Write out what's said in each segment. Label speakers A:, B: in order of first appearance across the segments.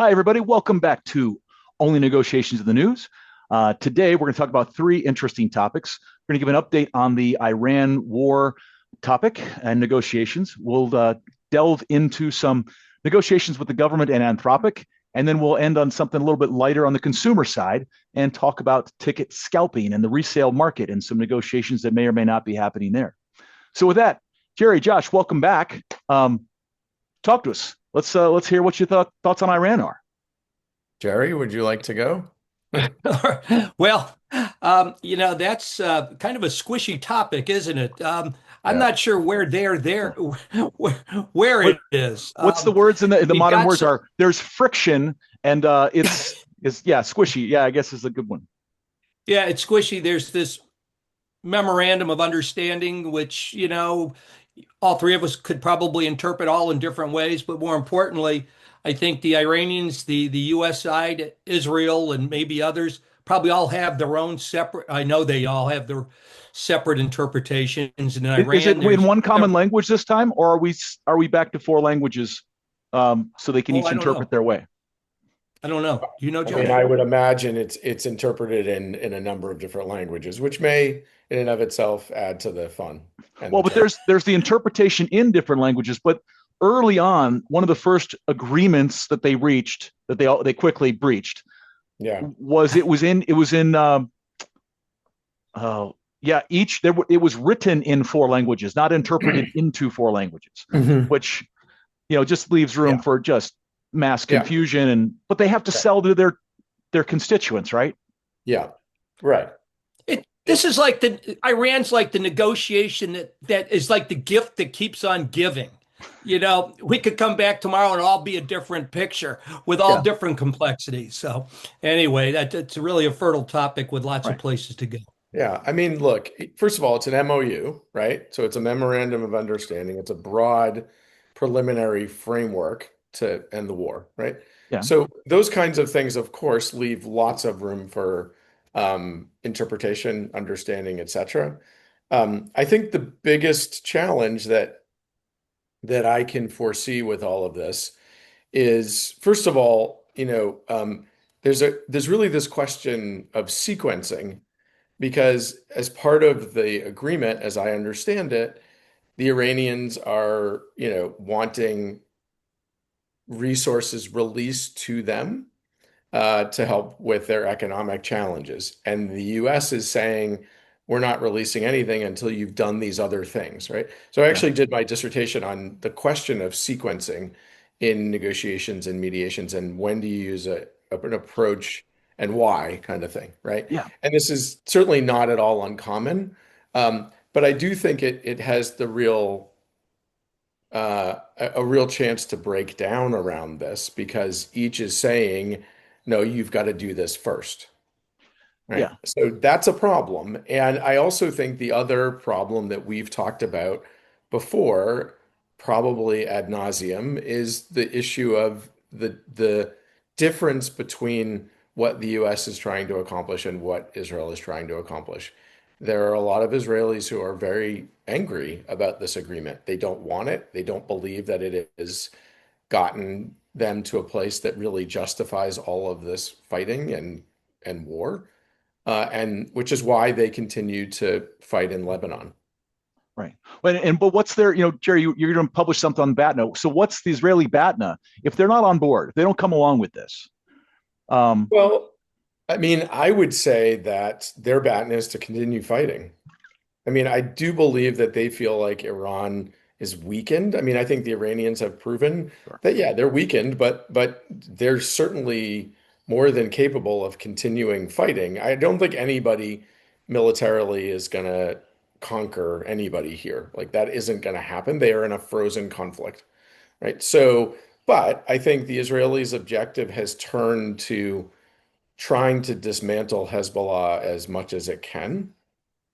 A: Hi, everybody. Welcome back to Only Negotiations in the News. Today, we're going to talk about three interesting topics. We're going to give an update on the Iran war topic and negotiations. We'll delve into some negotiations with the government and Anthropic, and then we'll end on something a little bit lighter on the consumer side and talk about ticket scalping and the resale market and some negotiations that may or may not be happening there. So with that, Gerry, Josh, welcome back. Talk to us. Let's hear what your thoughts on Iran are.
B: Gerry, would you like to go?
C: Well, that's kind of a squishy topic, isn't it? I'm
B: Yeah.
C: not sure where where
A: What
C: it is.
A: what's the words in the
C: We've
A: modern
C: got
A: words
C: some,
A: are there's friction and it's is yeah, squishy. Yeah, I guess is a good one.
C: yeah, it's squishy. There's this memorandum of understanding, which, all three of us could probably interpret all in different ways, but more importantly, I think the Iranians, the U.S. side, Israel, and maybe others probably all have their own separate. I know they all have their separate interpretations. In
A: Is it
C: Iran,
A: in
C: there's
A: one common language this time, or are we back to four languages so they can
C: oh,
A: each
C: I don't
A: interpret
C: know.
A: their way?
C: I don't know. Do you know,
B: I mean,
C: Josh?
B: I would imagine it's interpreted in a number of different languages, which may, in and of itself, add to the fun and
A: Well,
B: the
A: but
B: terror.
A: there's the interpretation in different languages, but early on, one of the first agreements that they reached that they quickly breached
B: Yeah.
A: was it was in yeah, it was written in four languages, not interpreted into four languages,
B: Hmm.
A: which just leaves room
B: Yeah.
A: for just mass
B: Yeah.
A: confusion. And but they have to
B: Yeah.
A: sell to their constituents, right?
B: Yeah. Right.
C: This is like the Iran's like the negotiation that is like the gift that keeps on giving. We could come back tomorrow and all be a different picture with all
A: Yeah,
C: different complexities. So anyway, that's really a fertile topic with lots of
A: right.
C: places to go.
B: Yeah. I mean, look, first of all, it's an MOU, right? So it's a memorandum of understanding. It's a broad preliminary framework to end the war, right?
A: Yeah,
B: So those kinds of things, of course, leave lots of room for interpretation, understanding, etc. I think the biggest challenge that I can foresee with all of this is, first of all, there's really this question of sequencing because as part of the agreement, as I understand it, the Iranians are, wanting resources released to them to help with their economic challenges. And the US is saying, we're not releasing anything until you've done these other things, right? So I
A: yeah,
B: actually did my dissertation on the question of sequencing in negotiations and mediations and when do you use an approach and why kind of thing, right?
A: yeah.
B: And this is certainly not at all uncommon. But I do think it has the a real chance to break down around this because each is saying, no, you've got to do this first, right?
A: Yeah.
B: So that's a problem. And I also think the other problem that we've talked about before, probably ad nauseum, is the issue of the difference between what the US is trying to accomplish and what Israel is trying to accomplish. There are a lot of Israelis who are very angry about this agreement. They don't want it. They don't believe that it has gotten them to a place that really justifies all of this fighting and war, and which is why they continue to fight in Lebanon.
A: Right. But what's their, Gerry, you're going to publish something on BATNA. So what's the Israeli BATNA if they're not on board, if they don't come along with this? Um,
B: Well, I mean, I would say that their baton is to continue fighting. I mean, I do believe that they feel like Iran is weakened. I mean, I think the Iranians have proven
A: sure.
B: that, yeah, they're weakened, but they're certainly more than capable of continuing fighting. I don't think anybody militarily is going to conquer anybody here. Like that isn't going to happen. They are in a frozen conflict, right? So, but I think the Israelis' objective has turned to trying to dismantle Hezbollah as much as it can.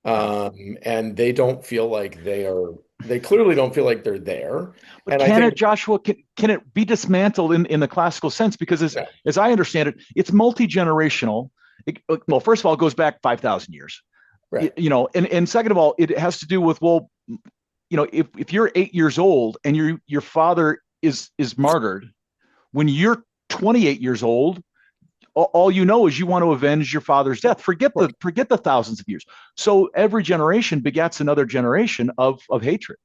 A: Right.
B: And they don't feel like they clearly don't feel like they're there.
A: But
B: And I
A: can
B: think,
A: it, Joshua, can it be dismantled in the classical sense? Because
B: yeah,
A: as I understand it, it's multi-generational. Well, first of all, it goes back 5,000 years.
B: right.
A: And second of all, it has to do with, well, if you're 8 years old and your father is martyred, when you're 28 years old, all you know is you want to avenge your father's death.
B: Right.
A: Forget the thousands of years. So every generation begets another generation of hatred.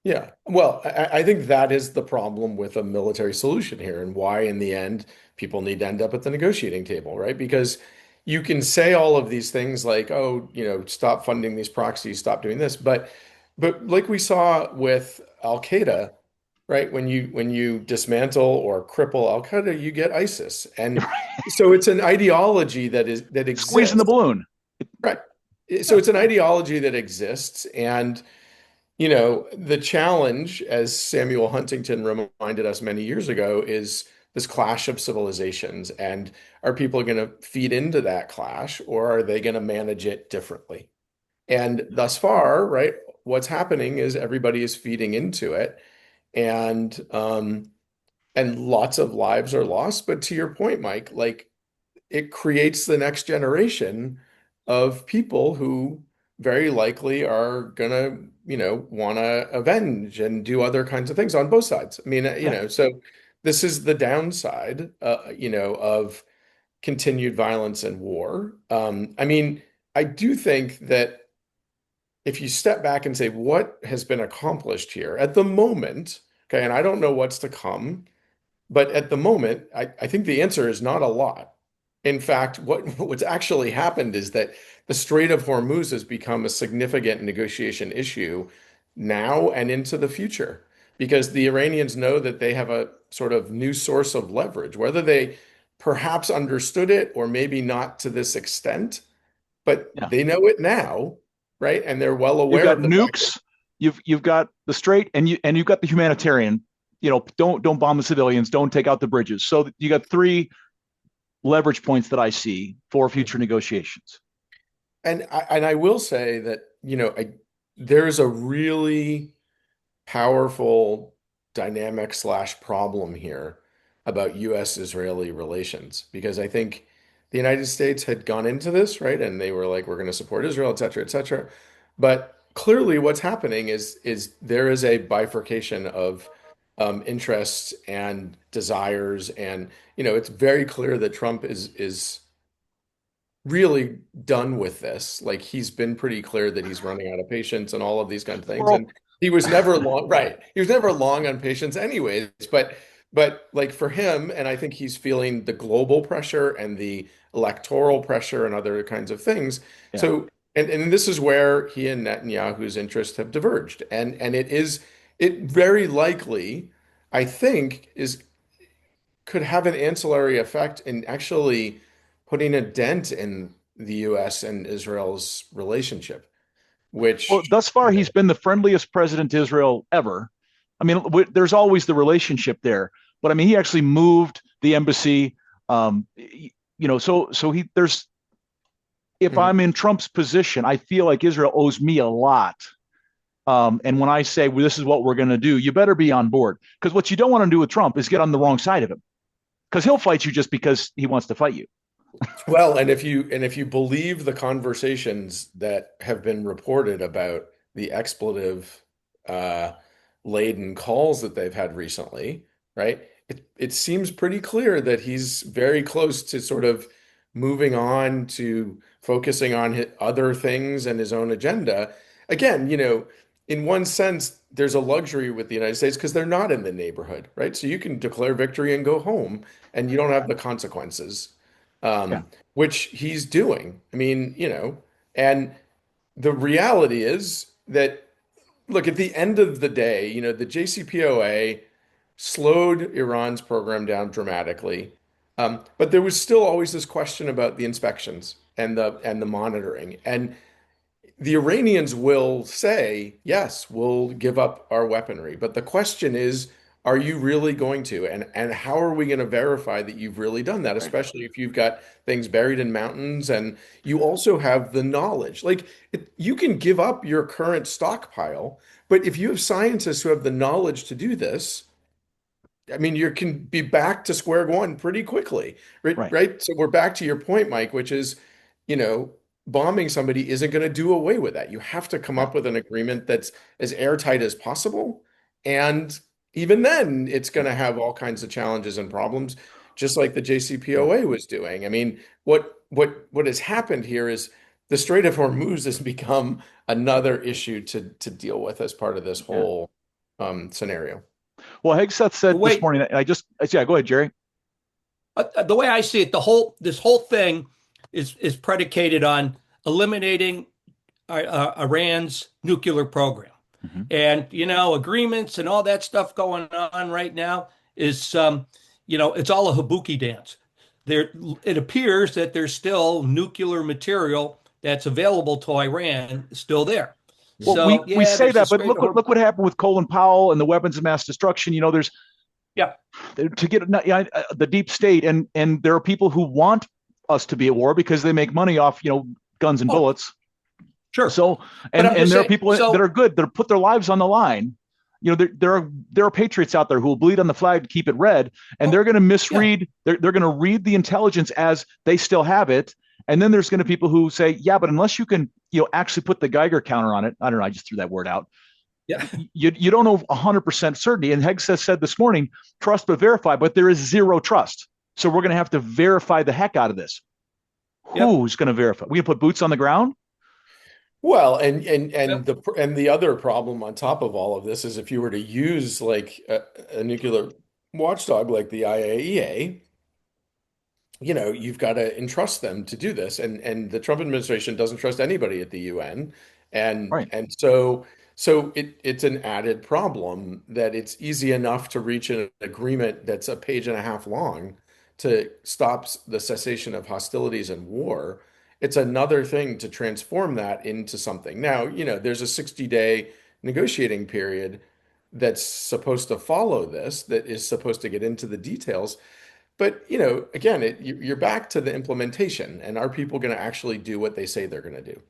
B: Yeah. Well, I think that is the problem with a military solution here and why, in the end, people need to end up at the negotiating table, right? Because you can say all of these things like, oh, stop funding these proxies, stop doing this. But like we saw with Al Qaeda, right? When you dismantle or cripple Al Qaeda, you get ISIS. And so it's an ideology that
A: Squeezing the
B: exists,
A: balloon.
B: right? So
A: Yeah.
B: it's an ideology that exists, and the challenge, as Samuel Huntington reminded us many years ago, is this clash of civilizations. And are people going to feed into that clash, or are they going to manage it differently? And thus far, right, what's happening is everybody is feeding into it, and lots of lives are lost. But to your point, Mike, like it creates the next generation of people who very likely are gonna, want to avenge and do other kinds of things on both sides. I mean,
A: Yeah.
B: so this is the downside, of continued violence and war. I mean, I do think that if you step back and say, what has been accomplished here at the moment, okay, and I don't know what's to come, but at the moment, I think the answer is not a lot. In fact, what's actually happened is that the Strait of Hormuz has become a significant negotiation issue now and into the future because the Iranians know that they have a sort of new source of leverage, whether they perhaps understood it or maybe not to this extent, but
A: Yeah.
B: they know it now, right? And they're well
A: You've
B: aware
A: got
B: of the fact that,
A: nukes, you've got the straight, and you've got the humanitarian. Don't bomb the civilians, don't take out the bridges. So you got three leverage points that I see for future negotiations.
B: and I will say that, there's a really powerful dynamic slash problem here about U.S.-Israeli relations because I think the United States had gone into this, right? And they were like, we're going to support Israel, et cetera, et cetera. But clearly what's happening is there is a bifurcation of interests and desires. And, it's very clear that Trump is really done with this. Like he's been pretty clear that he's running out of patience and all of these kind of things.
A: Well,
B: And he was never long, right? He was never long on patience anyways. But like for him, and I think he's feeling the global pressure and the electoral pressure and other kinds of things.
A: yeah.
B: So and this is where he and Netanyahu's interests have diverged. And it very likely, I think, could have an ancillary effect in actually putting a dent in the US and Israel's relationship,
A: Well,
B: which,
A: thus far, he's been the friendliest president to Israel ever. I mean, there's always the relationship there, but I mean, he actually moved the embassy. So he there's if
B: Mhm.
A: I'm in Trump's position, I feel like Israel owes me a lot. And when I say, well, this is what we're going to do, you better be on board. Because what you don't want to do with Trump is get on the wrong side of him because he'll fight you just because he wants to fight you.
B: Well, and if you believe the conversations that have been reported about the expletive uh, laden calls that they've had recently, right? It seems pretty clear that he's very close to sort of moving on to focusing on other things and his own agenda. Again, in one sense, there's a luxury with the United States because they're not in the neighborhood, right? So you can declare victory and go home, and you don't have the consequences.
A: Yeah.
B: Which he's doing. I mean, and the reality is that, look, at the end of the day, the JCPOA slowed Iran's program down dramatically. But there was still always this question about the inspections and the monitoring. And the Iranians will say, yes, we'll give up our weaponry. But the question is, are you really going to? And how are we going to verify that you've really done that,
A: Right.
B: especially if you've got things buried in mountains and you also have the knowledge? Like you can give up your current stockpile, but if you have scientists who have the knowledge to do this, I mean, you can be back to square one pretty quickly, right?
A: Right.
B: Right. So we're back to your point, Mike, which is, you know, bombing somebody isn't going to do away with that. You have to come
A: Yeah.
B: up with an agreement that's as airtight as possible. And even then, it's going
A: Yeah.
B: to have all kinds of challenges and problems. just like the JCPOA was doing. I mean, what has happened here is the Strait of Hormuz has become another issue to deal with as part of this
A: Yeah.
B: whole scenario.
A: Well, Hegseth
C: The
A: said this
C: way
A: morning, yeah, go ahead, Gerry.
C: the way I see it, this whole thing is predicated on eliminating Iran's nuclear program.
A: Mm-hmm.
C: And, agreements and all that stuff going on right now is, it's all a Habuki dance. It appears that there's still nuclear material that's available to Iran still there.
A: Well,
C: So,
A: we
C: yeah,
A: say
C: there's a
A: that, but
C: Strait of
A: look what happened with Colin Powell and the weapons of mass destruction. There's
C: Yeah,
A: to get the deep state, and there are people who want us to be at war because they make money off guns and
C: oh,
A: bullets.
C: sure.
A: So
C: But I'm
A: and
C: just
A: there are
C: saying,
A: people that are good that put their lives on the line. There are patriots out there who will bleed on the flag to keep it red, and they're going to
C: yeah,
A: misread. They're going to read the intelligence as they still have it, and then there's going to be people who say, yeah, but unless you can actually put the Geiger counter on it, I don't know, I just threw that word out.
C: yeah.
A: You don't know 100% certainty. And Hegseth said this morning, trust but verify, but there is zero trust. So we're going to have to verify the heck out of this.
C: Yep.
A: Who's going to verify? We going to put boots on the ground?
B: Well, and
C: Yep.
B: the other problem on top of all of this is if you were to use like a nuclear watchdog like the IAEA, you've got to entrust them to do this, and the Trump administration doesn't trust anybody at the UN, and
A: Right.
B: and so it's an added problem that it's easy enough to reach an agreement that's a page and a half long to stop the cessation of hostilities and war. It's another thing to transform that into something. Now, there's a 60-day negotiating period that's supposed to follow this, that is supposed to get into the details. But, again, you're back to the implementation. And are people going to actually do what they say they're going to do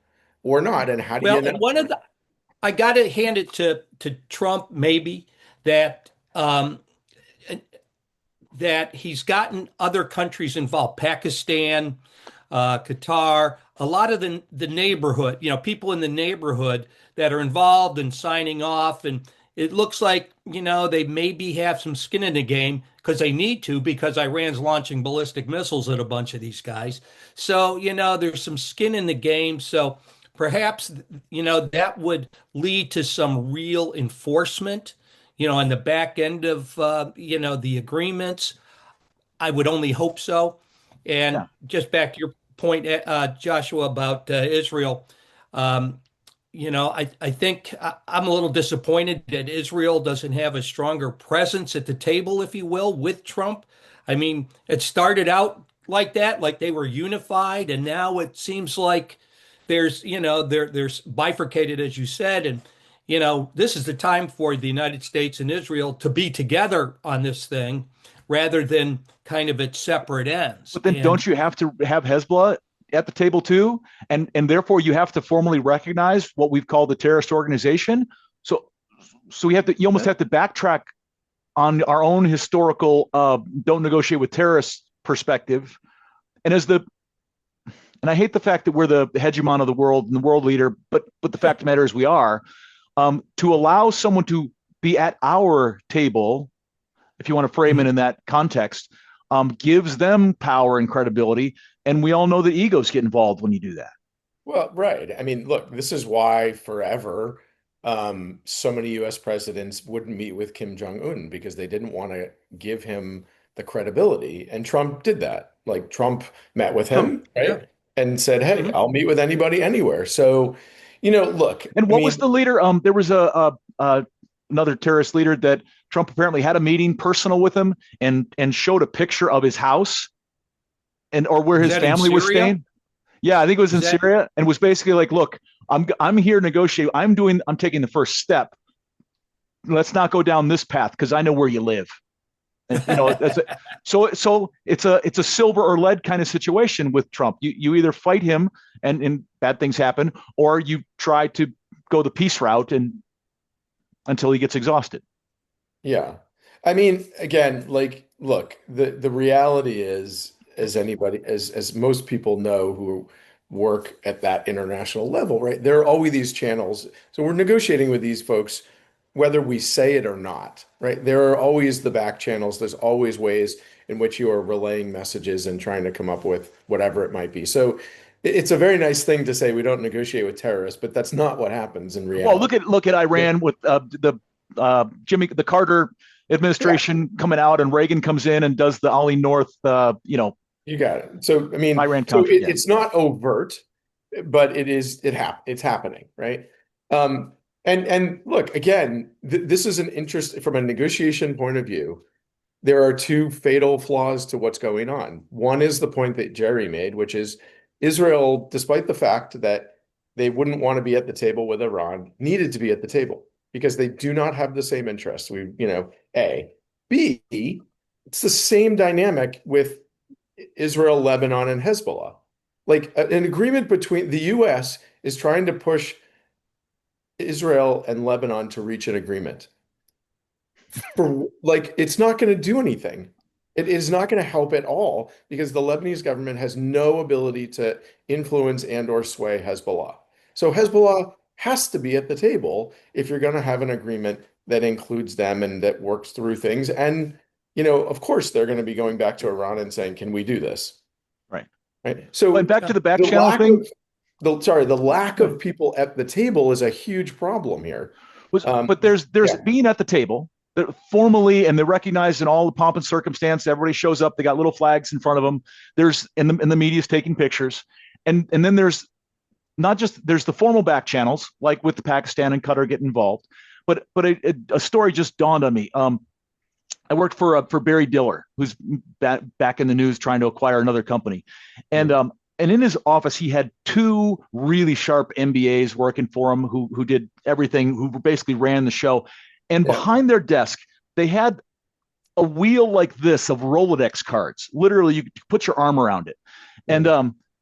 B: or not? And how do you
C: Well,
B: know?
C: I got to hand it to Trump, maybe that that he's gotten other countries involved, Pakistan, Qatar, a lot of the neighborhood, people in the neighborhood that are involved in signing off. And it looks like, they maybe have some skin in the game because they need to, because Iran's launching ballistic missiles at a bunch of these guys. So, there's some skin in the game. So perhaps, that would lead to some real enforcement, on the back end of, the agreements. I would only hope so. And
A: Yeah.
C: just back to your point, Joshua, about Israel, I think I'm a little disappointed that Israel doesn't have a stronger presence at the table, if you will, with Trump. I mean, it started out like that, like they were unified, and now it seems like there's bifurcated, as you said, and this is the time for the United States and Israel to be together on this thing rather than kind of at separate ends.
A: But then don't you have to have Hezbollah at the table too? And therefore you have to formally recognize what we've called the terrorist organization. So you almost have to backtrack on our own historical don't negotiate with terrorists perspective. And and I hate the fact that we're the hegemon of the world and the world leader, but the fact of the matter is we are, to allow someone to be at our table, if you want to frame it in that context, gives them power and credibility. And we all know that egos get involved when you do that.
B: Well, right. I mean, look, this is why forever so many US presidents wouldn't meet with Kim Jong-un because they didn't want to give him the credibility. And Trump did that. Like Trump met with him,
C: Yeah.
B: right? And said, hey,
C: Mhm.
B: I'll meet with anybody anywhere. So, look,
A: And
B: I
A: what was
B: mean,
A: the leader? There was another terrorist leader that Trump apparently had a meeting personal with him and showed a picture of his house or where
C: Is
A: his
C: that in
A: family was
C: Syria?
A: staying. Yeah, I think it was
C: Is
A: in
C: that
A: Syria, and was basically like, look, I'm here to negotiate. I'm taking the first step. Let's not go down this path because I know where you live. And, so it's a silver or lead kind of situation with Trump. You either fight him and bad things happen, or you try to go the peace route and until he gets exhausted.
B: yeah. I mean, again, like, look, the reality is, as most people know who work at that international level, right? There are always these channels. So we're negotiating with these folks, whether we say it or not, right? There are always the back channels. There's always ways. in which you are relaying messages and trying to come up with whatever it might be. So it's a very nice thing to say we don't negotiate with terrorists, but that's not what happens in
A: Well,
B: reality.
A: look at Iran with the Carter administration coming out, and Reagan comes in and does the Ollie North,
B: You got it. So, I mean,
A: Iran
B: so
A: Contra.
B: it's not overt, but it's happening, right? And look, again, this is an interest from a negotiation point of view. There are two fatal flaws to what's going on. One is the point that Gerry made, which is Israel, despite the fact that they wouldn't want to be at the table with Iran, needed to be at the table because they do not have the same interests. A. B, it's the same dynamic with Israel, Lebanon, and Hezbollah. Like an agreement between the US is trying to push Israel and Lebanon to reach an agreement. It's not going to do anything. It is not going to help at all because the Lebanese government has no ability to influence and or sway Hezbollah. So Hezbollah has to be at the table if you're going to have an agreement that includes them and that works through things. And, of course, they're going to be going back to Iran and saying, can we do this?
A: Right.
B: Right. So
A: and back to the back channel thing.
B: The lack of people at the table is a huge problem here.
A: But there's being at the table formally, and they're recognized in all the pomp and circumstance. Everybody shows up. They got little flags in front of them. There's and the media's taking pictures, and then there's not just there's the formal back channels like with the Pakistan and Qatar getting involved, but a story just dawned on me. I worked for Barry Diller, who's back in the news trying to acquire another company, and in his office he had two really sharp MBAs working for him who did everything, who basically ran the show. And behind their desk, they had a wheel like this of Rolodex cards. Literally, you put your arm around it. And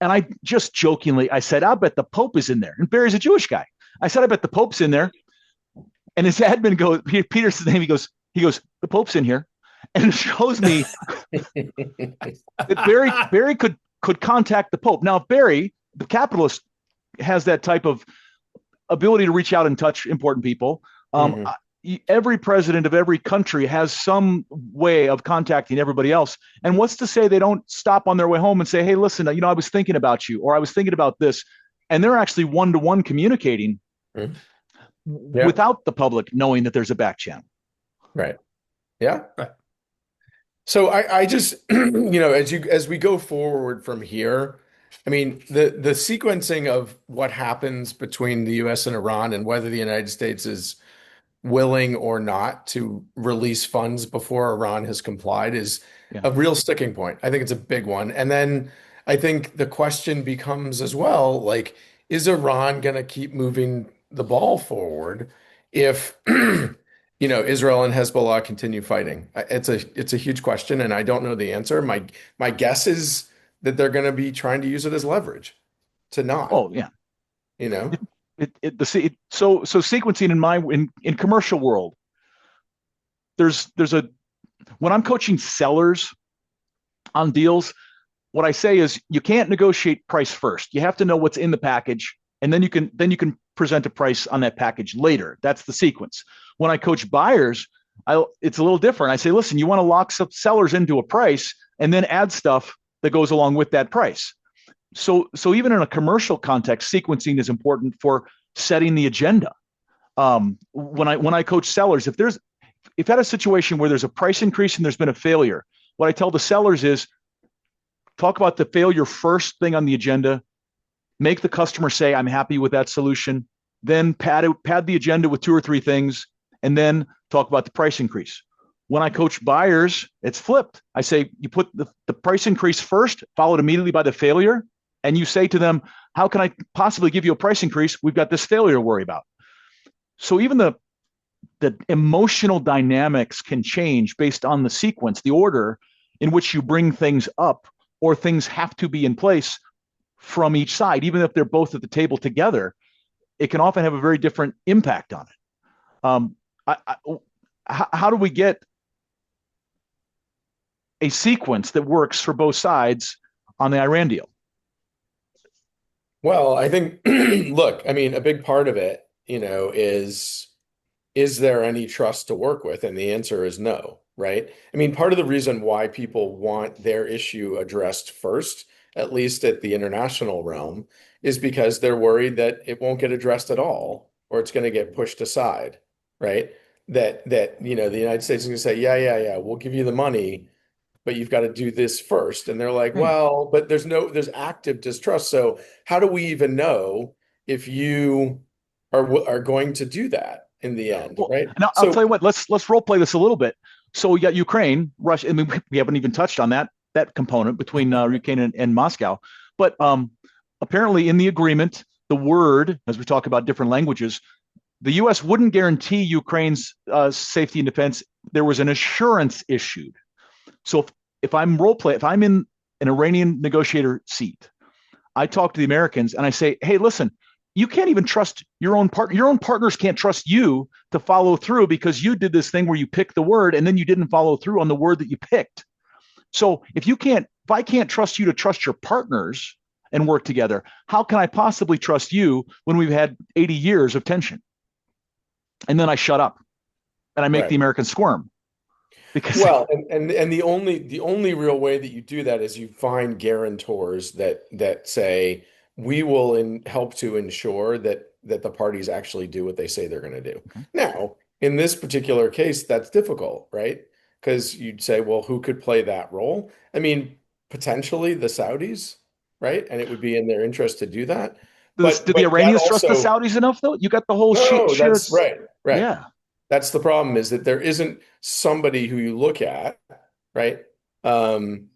A: I just jokingly, I said, I bet the Pope is in there. And Barry's a Jewish guy. I said, I bet the Pope's in there. And his admin goes, Peterson's name, he goes, the Pope's in here. And it shows me that Barry could contact the Pope. Now, if Barry, the capitalist, has that type of ability to reach out and touch important people, every president of every country has some way of contacting everybody else. And what's to say they don't stop on their way home and say, hey, listen, I was thinking about you, or I was thinking about this. And they're actually one-to-one communicating without the public knowing that there's a back channel.
B: Right. Yeah. Right. So I just, as we go forward from here, I mean, the sequencing of what happens between the US and Iran and whether the United States is willing or not to release funds before Iran has complied is a real sticking point. I think it's a big one. And then I think the question becomes as well, like, is Iran going to keep moving the ball forward if, Israel and Hezbollah continue fighting? It's a huge question, and I don't know the answer. My guess is that they're going to be trying to use it as leverage to not.
A: Oh, yeah. So sequencing in commercial world, when I'm coaching sellers on deals, what I say is you can't negotiate price first. You have to know what's in the package, and then you can present a price on that package later. That's the sequence. When I coach buyers, it's a little different. I say, listen, you want to lock some sellers into a price and then add stuff that goes along with that price. So even in a commercial context, sequencing is important for setting the agenda. When I coach sellers, if you had a situation where there's a price increase and there's been a failure, what I tell the sellers is talk about the failure first thing on the agenda, make the customer say, I'm happy with that solution, then pad the agenda with two or three things, and then talk about the price increase. When I coach buyers, it's flipped. I say you put the price increase first, followed immediately by the failure, and you say to them, how can I possibly give you a price increase? We've got this failure to worry about. So even the emotional dynamics can change based on the sequence, the order in which you bring things up, or things have to be in place from each side. Even if they're both at the table together, it can often have a very different impact on it. How do we get a sequence that works for both sides on the Iran deal?
B: Well, I think, look, I mean, a big part of it, is there any trust to work with? And the answer is no, right? I mean, part of the reason why people want their issue addressed first, at least at the international realm, is because they're worried that it won't get addressed at all, or it's going to get pushed aside, right? That the United States is going to say, yeah, yeah, yeah, we'll give you the money, but you've got to do this first. And they're like,
A: Right.
B: well, but there's active distrust. So how do we even know if you are going to do that in the end,
A: Well,
B: right?
A: and I'll
B: So
A: tell you what. Let's role play this a little bit. So we got Ukraine, Russia. I mean, we haven't even touched on that component between Ukraine and Moscow. But apparently, in the agreement, the word, as we talk about different languages, the U.S. wouldn't guarantee Ukraine's safety and defense. There was an assurance issued. So if if I'm in an Iranian negotiator seat, I talk to the Americans and I say, hey, listen, you can't even trust your own partner. Your own partners can't trust you to follow through because you did this thing where you picked the word and then you didn't follow through on the word that you picked. So if I can't trust you to trust your partners and work together, how can I possibly trust you when we've had 80 years of tension? And then I shut up and I make
B: right.
A: the Americans squirm because
B: Well, and the only real way that you do that is you find guarantors that say we will help to ensure that the parties actually do what they say they're going to do. Now, in this particular case, that's difficult, right? Because you'd say, well, who could play that role? I mean, potentially the Saudis, right? And it would be in their interest to do that.
A: do the
B: But that
A: Iranians trust the
B: also,
A: Saudis enough though? You got the whole
B: no, that's
A: shares.
B: right, right.
A: Yeah.
B: That's the problem is that there isn't somebody who you look at, right? Um,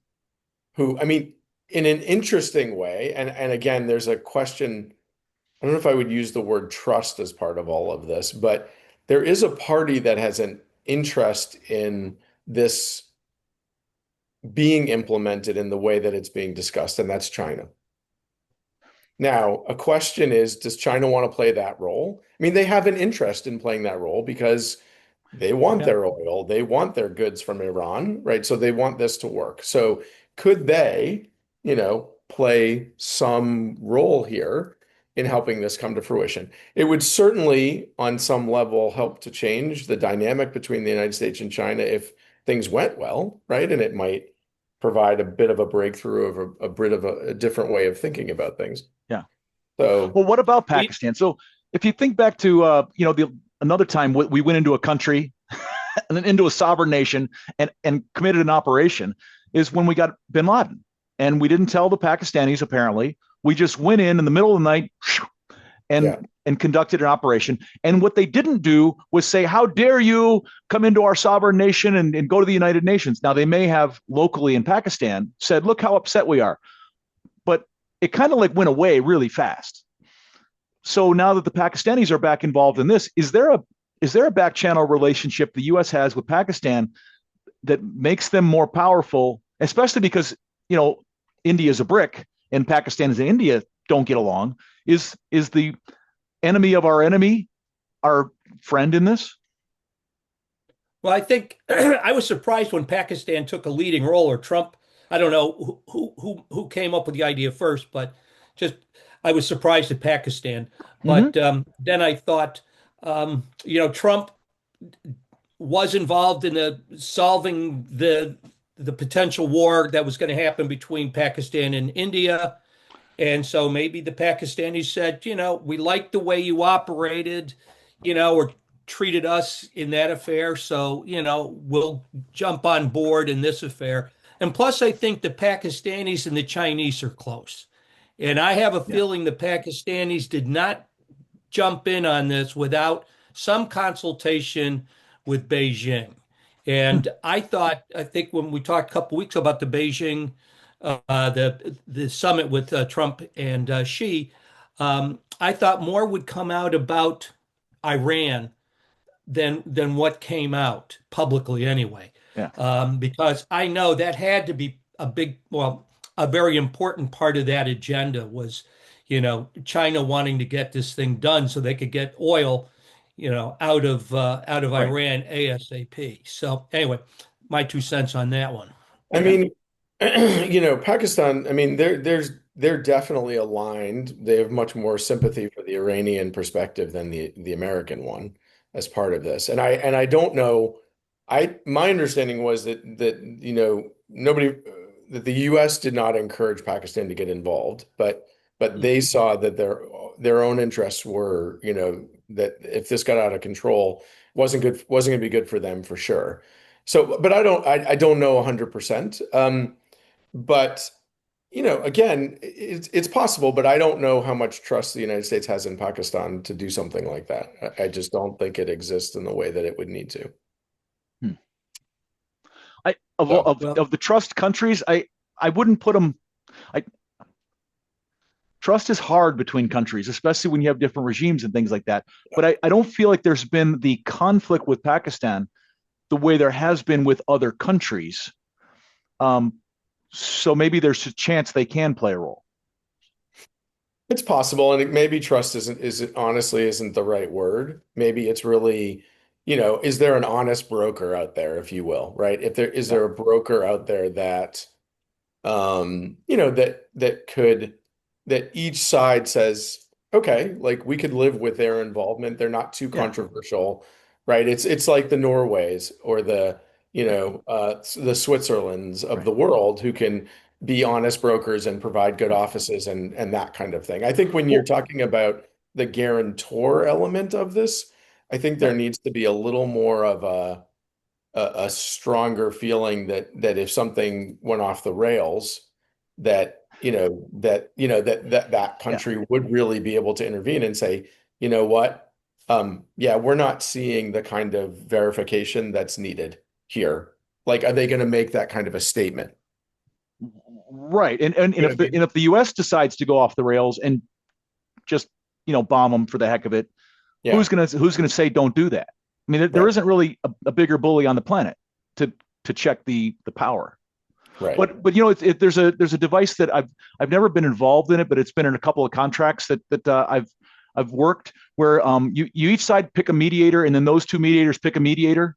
B: who, I mean, in an interesting way, and again, there's a question. I don't know if I would use the word trust as part of all of this, but there is a party that has an interest in this being implemented in the way that it's being discussed, and that's China. Now, a question is, does China want to play that role? I mean, they have an interest in playing that role because they want
C: Yeah.
B: their oil, they want their goods from Iran, right? So they want this to work. So could they, play some role here in helping this come to fruition? It would certainly, on some level, help to change the dynamic between the United States and China if things went well, right? And it might provide a bit of a breakthrough of a bit of a different way of thinking about things.
A: Yeah.
B: So,
A: Well, what about Pakistan? So if you think back to another time we went into a country and then into a sovereign nation and committed an operation is when we got bin Laden. And we didn't tell the Pakistanis, apparently. We just went in the middle of the night
B: yeah,
A: and conducted an operation. And what they didn't do was say, how dare you come into our sovereign nation and go to the United Nations? Now, they may have locally in Pakistan said, look how upset we are. But it kind of like went away really fast. So now that the Pakistanis are back involved in this, is there a back channel relationship the U.S. has with Pakistan that makes them more powerful, especially because India is a brick and Pakistan and India don't get along? Is the enemy of our enemy our friend in this?
C: Well, I think I was surprised when Pakistan took a leading role, or Trump. I don't know who came up with the idea first, but just I was surprised at Pakistan.
A: Mm-hmm.
C: But then I thought, Trump was involved in solving the potential war that was going to happen between Pakistan and India. And so maybe the Pakistanis said, we like the way you operated, or treated us in that affair. So, we'll jump on board in this affair. And plus, I think the Pakistanis and the Chinese are close. And I have a
A: Yeah.
C: feeling the Pakistanis did not jump in on this without some consultation with Beijing. And I think when we talked a couple weeks about the Beijing, the summit with Trump and Xi, I thought more would come out about Iran than what came out publicly anyway.
A: Yeah.
C: Because I know that had to be a very important part of that agenda was, China wanting to get this thing done so they could get oil, out of
A: Right.
C: Iran ASAP. So anyway, my 2 cents on that one.
B: I mean, Pakistan, I mean, they're definitely aligned. They have much more sympathy for the Iranian perspective than the American one as part of this. And I don't know My understanding was that nobody that the U.S. did not encourage Pakistan to get involved, but they saw that their own interests were, that if this got out of control, wasn't going to be good for them for sure. So, but I don't know 100%. But again, it's possible, but I don't know how much trust the United States has in Pakistan to do something like that. I just don't think it exists in the way that it would need to.
A: Hmm. I of,
B: So.
A: of
C: Well,
A: of the trust countries, I wouldn't put them. I Trust is hard between countries, especially when you have different regimes and things like that. But I don't feel like there's been the conflict with Pakistan the way there has been with other countries. Um, so maybe there's a chance they can play a role.
B: It's possible, and maybe trust honestly isn't the right word. Maybe it's really, is there an honest broker out there, if you will, right? If there is
A: Yeah.
B: there a broker out there that that each side says, okay, like we could live with their involvement. They're not too
A: Yeah.
B: controversial, right? It's like the Norways or the Switzerlands of
A: Right.
B: the world who can be honest brokers and provide good offices and that kind of thing. I think when you're
A: Well,
B: talking about the guarantor element of this, I think there
A: right.
B: needs to be a little more of a stronger feeling that if something went off the rails, that
A: Yeah.
B: country would really be able to intervene and say, you know what, yeah, we're not seeing the kind of verification that's needed here. Like, are they going to make that kind of a statement?
A: Right. And
B: You know
A: if
B: what I mean?
A: if the U.S. decides to go off the rails and just bomb them for the heck of it,
B: Yeah,
A: who's gonna say don't do that? I mean, there
B: right,
A: isn't really a bigger bully on the planet to check the power.
B: right.
A: But there's a device that I've never been involved in it, but it's been in a couple of contracts that I've worked where you each side pick a mediator, and then those two mediators pick a mediator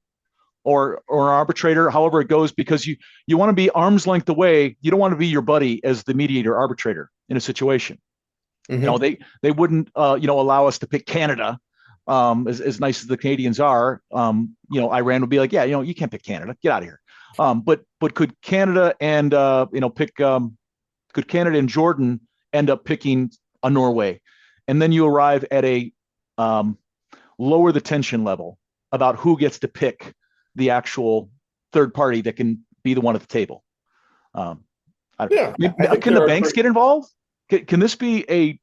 A: or an arbitrator, however it goes, because you want to be arm's length away. You don't want to be your buddy as the mediator arbitrator in a situation.
B: Hmm.
A: They wouldn't allow us to pick Canada. As nice as the Canadians are, Iran would be like, yeah, you can't pick Canada, get out of here. But could Canada and pick could Canada and Jordan end up picking a Norway, and then you arrive at a um, lower the tension level about who gets to pick the actual third party that can be the one at the table. Um,
B: Yeah, I think
A: can the
B: there are
A: banks
B: pretty,
A: get involved? Can this be a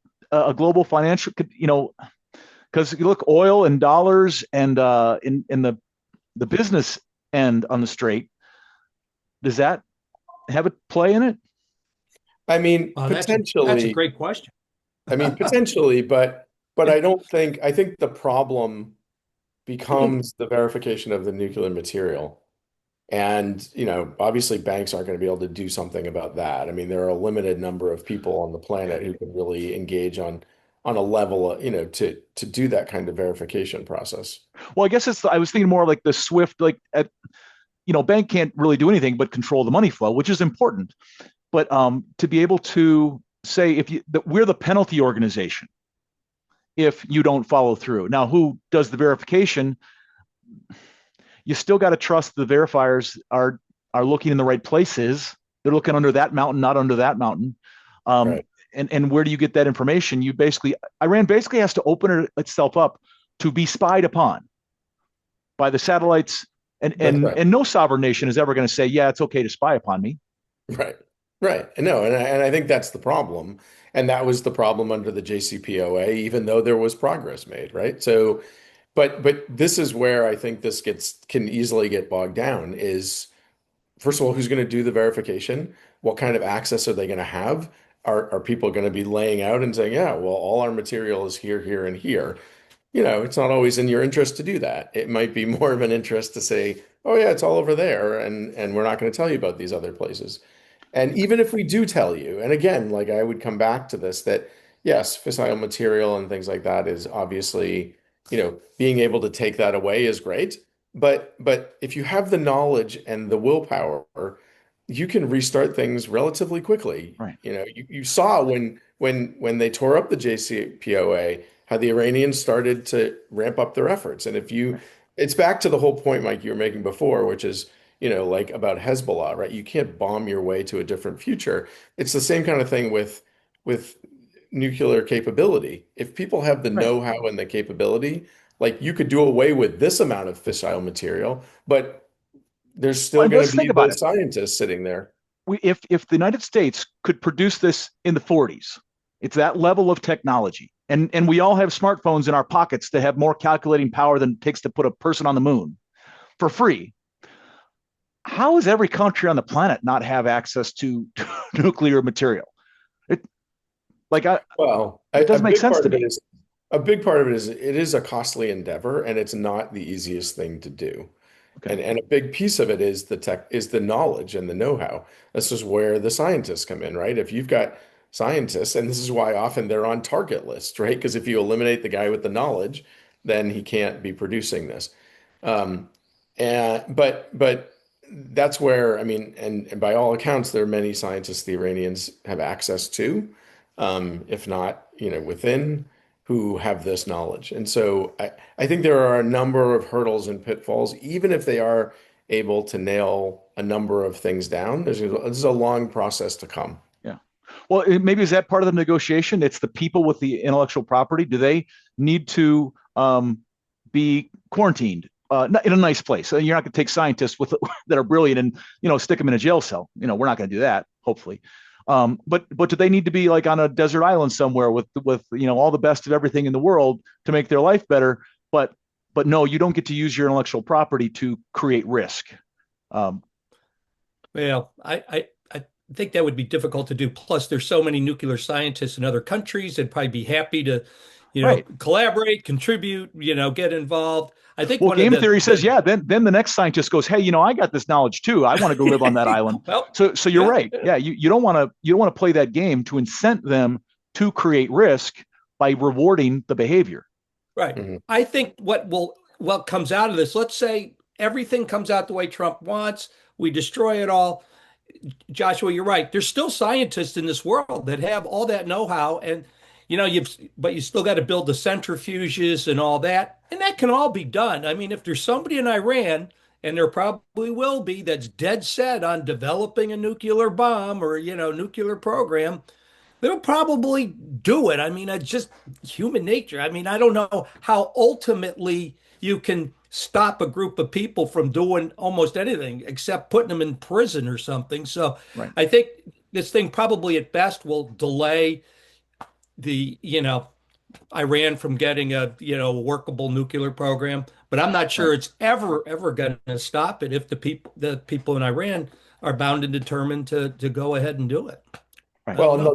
A: global financial? Because you look oil and dollars and in the business end on the straight, does that have a play in it?
B: I mean,
C: that's a
B: potentially.
C: great question.
B: I mean, potentially, but
A: And
B: I think the problem becomes the verification of the nuclear material. And, obviously banks aren't going to be able to do something about that. I mean, there are a limited number of people on the planet who can really engage on a level, to do that kind of verification process.
A: well, I guess I was thinking more like the Swift, like bank can't really do anything but control the money flow, which is important. But to be able to say if that we're the penalty organization if you don't follow through. Now, who does the verification? You still got to trust the verifiers are looking in the right places. They're looking under that mountain, not under that mountain. Um,
B: Right.
A: and where do you get that information? Iran basically has to open itself up to be spied upon by the satellites, and
B: That's
A: and
B: right.
A: and no sovereign nation is ever going to say, yeah, it's okay to spy upon me.
B: Right. Right. No, and I think that's the problem. And that was the problem under the JCPOA, even though there was progress made, right? So, but this is where I think this can easily get bogged down is, first of all, who's going to do the verification? What kind of access are they going to have? Are people going to be laying out and saying, yeah, well, all our material is here, here, and here? It's not always in your interest to do that. It might be more of an interest to say, oh yeah, it's all over there, and we're not going to tell you about these other places. And even if we do tell you, and again, like I would come back to this, that yes, fissile material and things like that is obviously, being able to take that away is great. But if you have the knowledge and the willpower, you can restart things relatively quickly.
A: Right.
B: You saw when they tore up the JCPOA, how the Iranians started to ramp up their efforts. And if you
A: Right.
B: it's back to the whole point, Mike, you were making before, which is, like about Hezbollah, right? You can't bomb your way to a different future. It's the same kind of thing with nuclear capability. If people have the
A: Right.
B: know-how and the capability, like you could do away with this amount of fissile material, but there's
A: Well,
B: still
A: and
B: going
A: let's
B: to
A: think
B: be
A: about
B: the
A: it.
B: scientists sitting there.
A: If the United States could produce this in the 40s, it's that level of technology. And we all have smartphones in our pockets that have more calculating power than it takes to put a person on the moon for free. How does every country on the planet not have access to nuclear material? It like I,
B: Well,
A: it
B: a
A: doesn't make
B: big
A: sense
B: part
A: to
B: of it
A: me.
B: is a big part of it is it is a costly endeavor and it's not the easiest thing to do.
A: Okay.
B: And a big piece of it is the knowledge and the know-how. This is where the scientists come in, right? If you've got scientists, and this is why often they're on target lists, right? Because if you eliminate the guy with the knowledge, then he can't be producing this. Um, but that's where, I mean, and by all accounts, there are many scientists the Iranians have access to, if not, within who have this knowledge. And so I think there are a number of hurdles and pitfalls, even if they are able to nail a number of things down. There's a long process to come.
A: Yeah. Well, maybe is that part of the negotiation? It's the people with the intellectual property. Do they need to be quarantined in a nice place? So you're not going to take scientists with that are brilliant and stick them in a jail cell. We're not going to do that. Hopefully, but do they need to be like on a desert island somewhere with all the best of everything in the world to make their life better? But no, you don't get to use your intellectual property to create risk. Um,
C: Well, I think that would be difficult to do. Plus, there's so many nuclear scientists in other countries that'd probably be happy to,
A: right.
C: collaborate, contribute, get involved. I think
A: Well,
C: one of
A: game theory says,
C: the
A: yeah. Then the next scientist goes, hey, I got this knowledge too. I want to go live on that island.
C: well,
A: So you're
C: yeah,
A: right. Yeah, you don't want to play that game to incent them to create risk by rewarding the behavior.
C: right.
B: Mhm.
C: I think what comes out of this, let's say everything comes out the way Trump wants, we destroy it all. Joshua, you're right. There's still scientists in this world that have all that know-how, and but you still got to build the centrifuges and all that, and that can all be done. I mean, if there's somebody in Iran, and there probably will be, that's dead set on developing a nuclear bomb or nuclear program, they'll probably do it. I mean, it's just human nature. I mean, I don't know how ultimately you can stop a group of people from doing almost anything except putting them in prison or something. So
A: Right.
C: I think this thing probably at best will delay the, Iran from getting a, workable nuclear program. But I'm not
A: Right.
C: sure it's ever going to stop it if the people in Iran are bound and determined to go ahead and do it.
A: Right.
C: I
B: Well,
C: don't
B: and
C: know.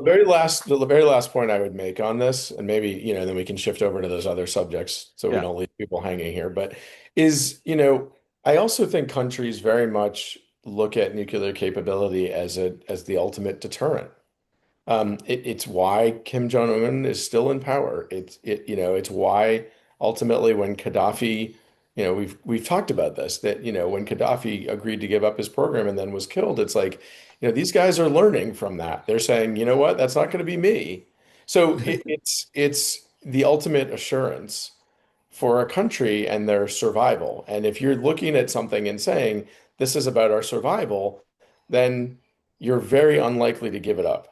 B: the very last point I would make on this, and maybe, then we can shift over to those other subjects so we
A: Yeah.
B: don't leave people hanging here, but is, I also think countries very much look at nuclear capability as the ultimate deterrent. It's why Kim Jong-un is still in power. It's why ultimately when Gaddafi, we've talked about this, that, when Gaddafi agreed to give up his program and then was killed, it's like, these guys are learning from that. They're saying, you know what, that's not going to be me. So it's the ultimate assurance for a country and their survival. And if you're looking at something and saying, this is about our survival, then you're very unlikely to give it up.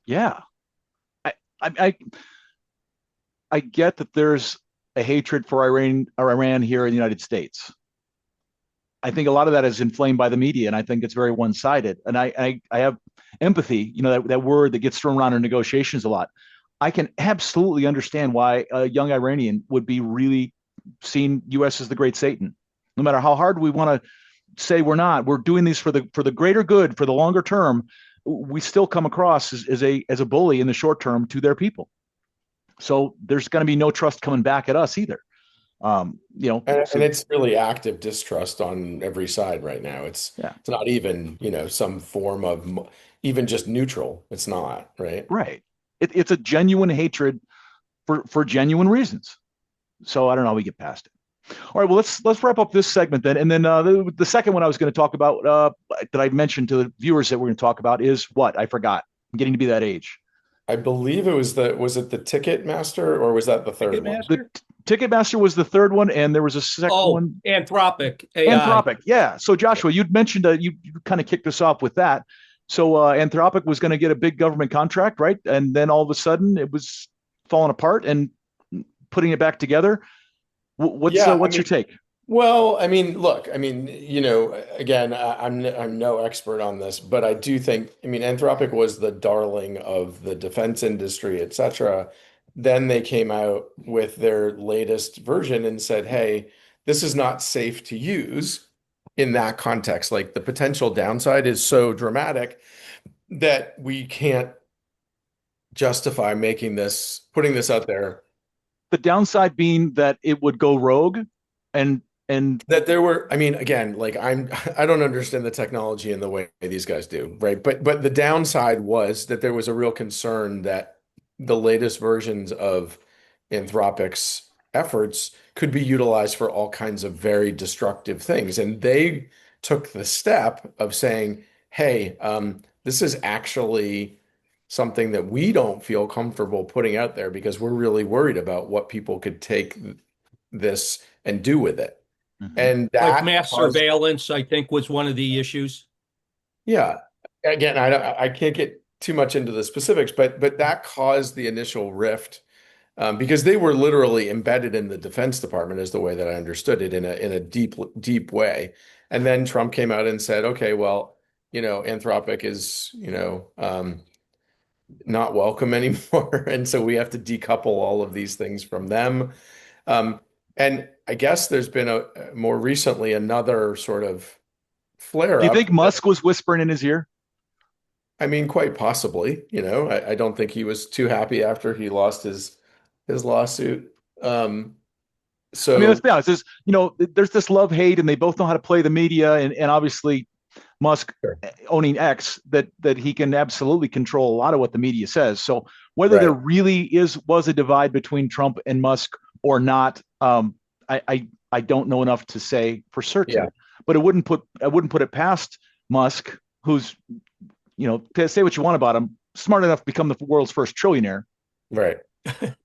A: Yeah. I, I I get that there's a hatred for Iran here in the United States. I think a lot of that is inflamed by the media, and I think it's very one-sided. And I have empathy, that word that gets thrown around in negotiations a lot. I can absolutely understand why a young Iranian would be really seeing U.S. as the great Satan. No matter how hard we want to say we're not, we're doing these for the greater good, for the longer term. We still come across as a bully in the short term to their people. So there's going to be no trust coming back at us either.
B: And
A: So
B: it's really active distrust on every side right now.
A: yeah,
B: It's not even, some form of even just neutral. It's not, right?
A: right. It's a genuine hatred for genuine reasons. So I don't know how we get past it. All right, well let's wrap up this segment then, and then the second one I was going to talk about that I mentioned to the viewers that we're going to talk about is what I forgot. I'm getting to be that age.
B: I believe was it the Ticket Master or was that the third one?
A: The
C: Ticketmaster?
A: Ticketmaster was the third one, and there was a second one.
C: Anthropic AI.
A: Anthropic, yeah. So Joshua, you'd mentioned you kind of kicked us off with that. So Anthropic was going to get a big government contract, right? And then all of a sudden, it was falling apart and putting it back together. What's your take?
B: Well, I mean, look, I mean, again, I'm no expert on this, but I do think, I mean, Anthropic was the darling of the defense industry, et cetera. Then they came out with their latest version and said, hey, this is not safe to use in that context. Like the potential downside is so dramatic that we can't justify putting this out there.
A: The downside being that it would go rogue and
B: that there were, I mean, again, like I don't understand the technology in the way these guys do, right? But the downside was that there was a real concern that the latest versions of Anthropic's efforts could be utilized for all kinds of very destructive things. And they took the step of saying, hey, this is actually something that we don't feel comfortable putting out there because we're really worried about what people could take this and do with it. And that
C: like mass surveillance, I think, was one of the issues.
B: Yeah. Again, I can't get too much into the specifics, but that caused the initial rift because they were literally embedded in the Defense Department, is the way that I understood it, in a deep way. And then Trump came out and said, okay, well, Anthropic is, not welcome anymore, and so we have to decouple all of these things from them. And I guess there's been more recently another sort of flare up.
A: Do you think Musk was whispering in his ear?
B: I mean, quite possibly. I don't think he was too happy after he lost his lawsuit. So
A: I mean, let's be honest. There's this love hate, and they both know how to play the media, and obviously Musk owning X, that he can absolutely control a lot of what the media says. So whether there really was a divide between Trump and Musk or not, I don't know enough to say for certain. Yeah. But I wouldn't put it past Musk, who's, to say what you want about him, smart enough to become the world's first trillionaire,
B: right?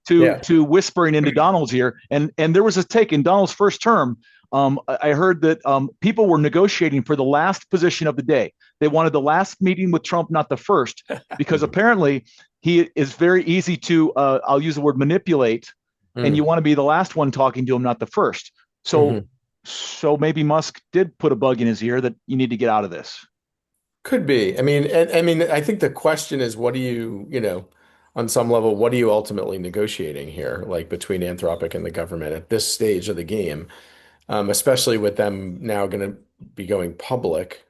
A: to whispering into Donald's ear. And there was a take in Donald's first term. I heard that people were negotiating for the last position of the day. They wanted the last meeting with Trump, not the first, because apparently he is very easy to, I'll use the word manipulate, and you want to be the last one talking to him, not the first. So, so maybe Musk did put a bug in his ear that you need to get out of this.
B: Could be. I mean, I think the question is, what do you, on some level, what are you ultimately negotiating here, like between Anthropic and the government at this stage of the game, especially with them now going to be going public?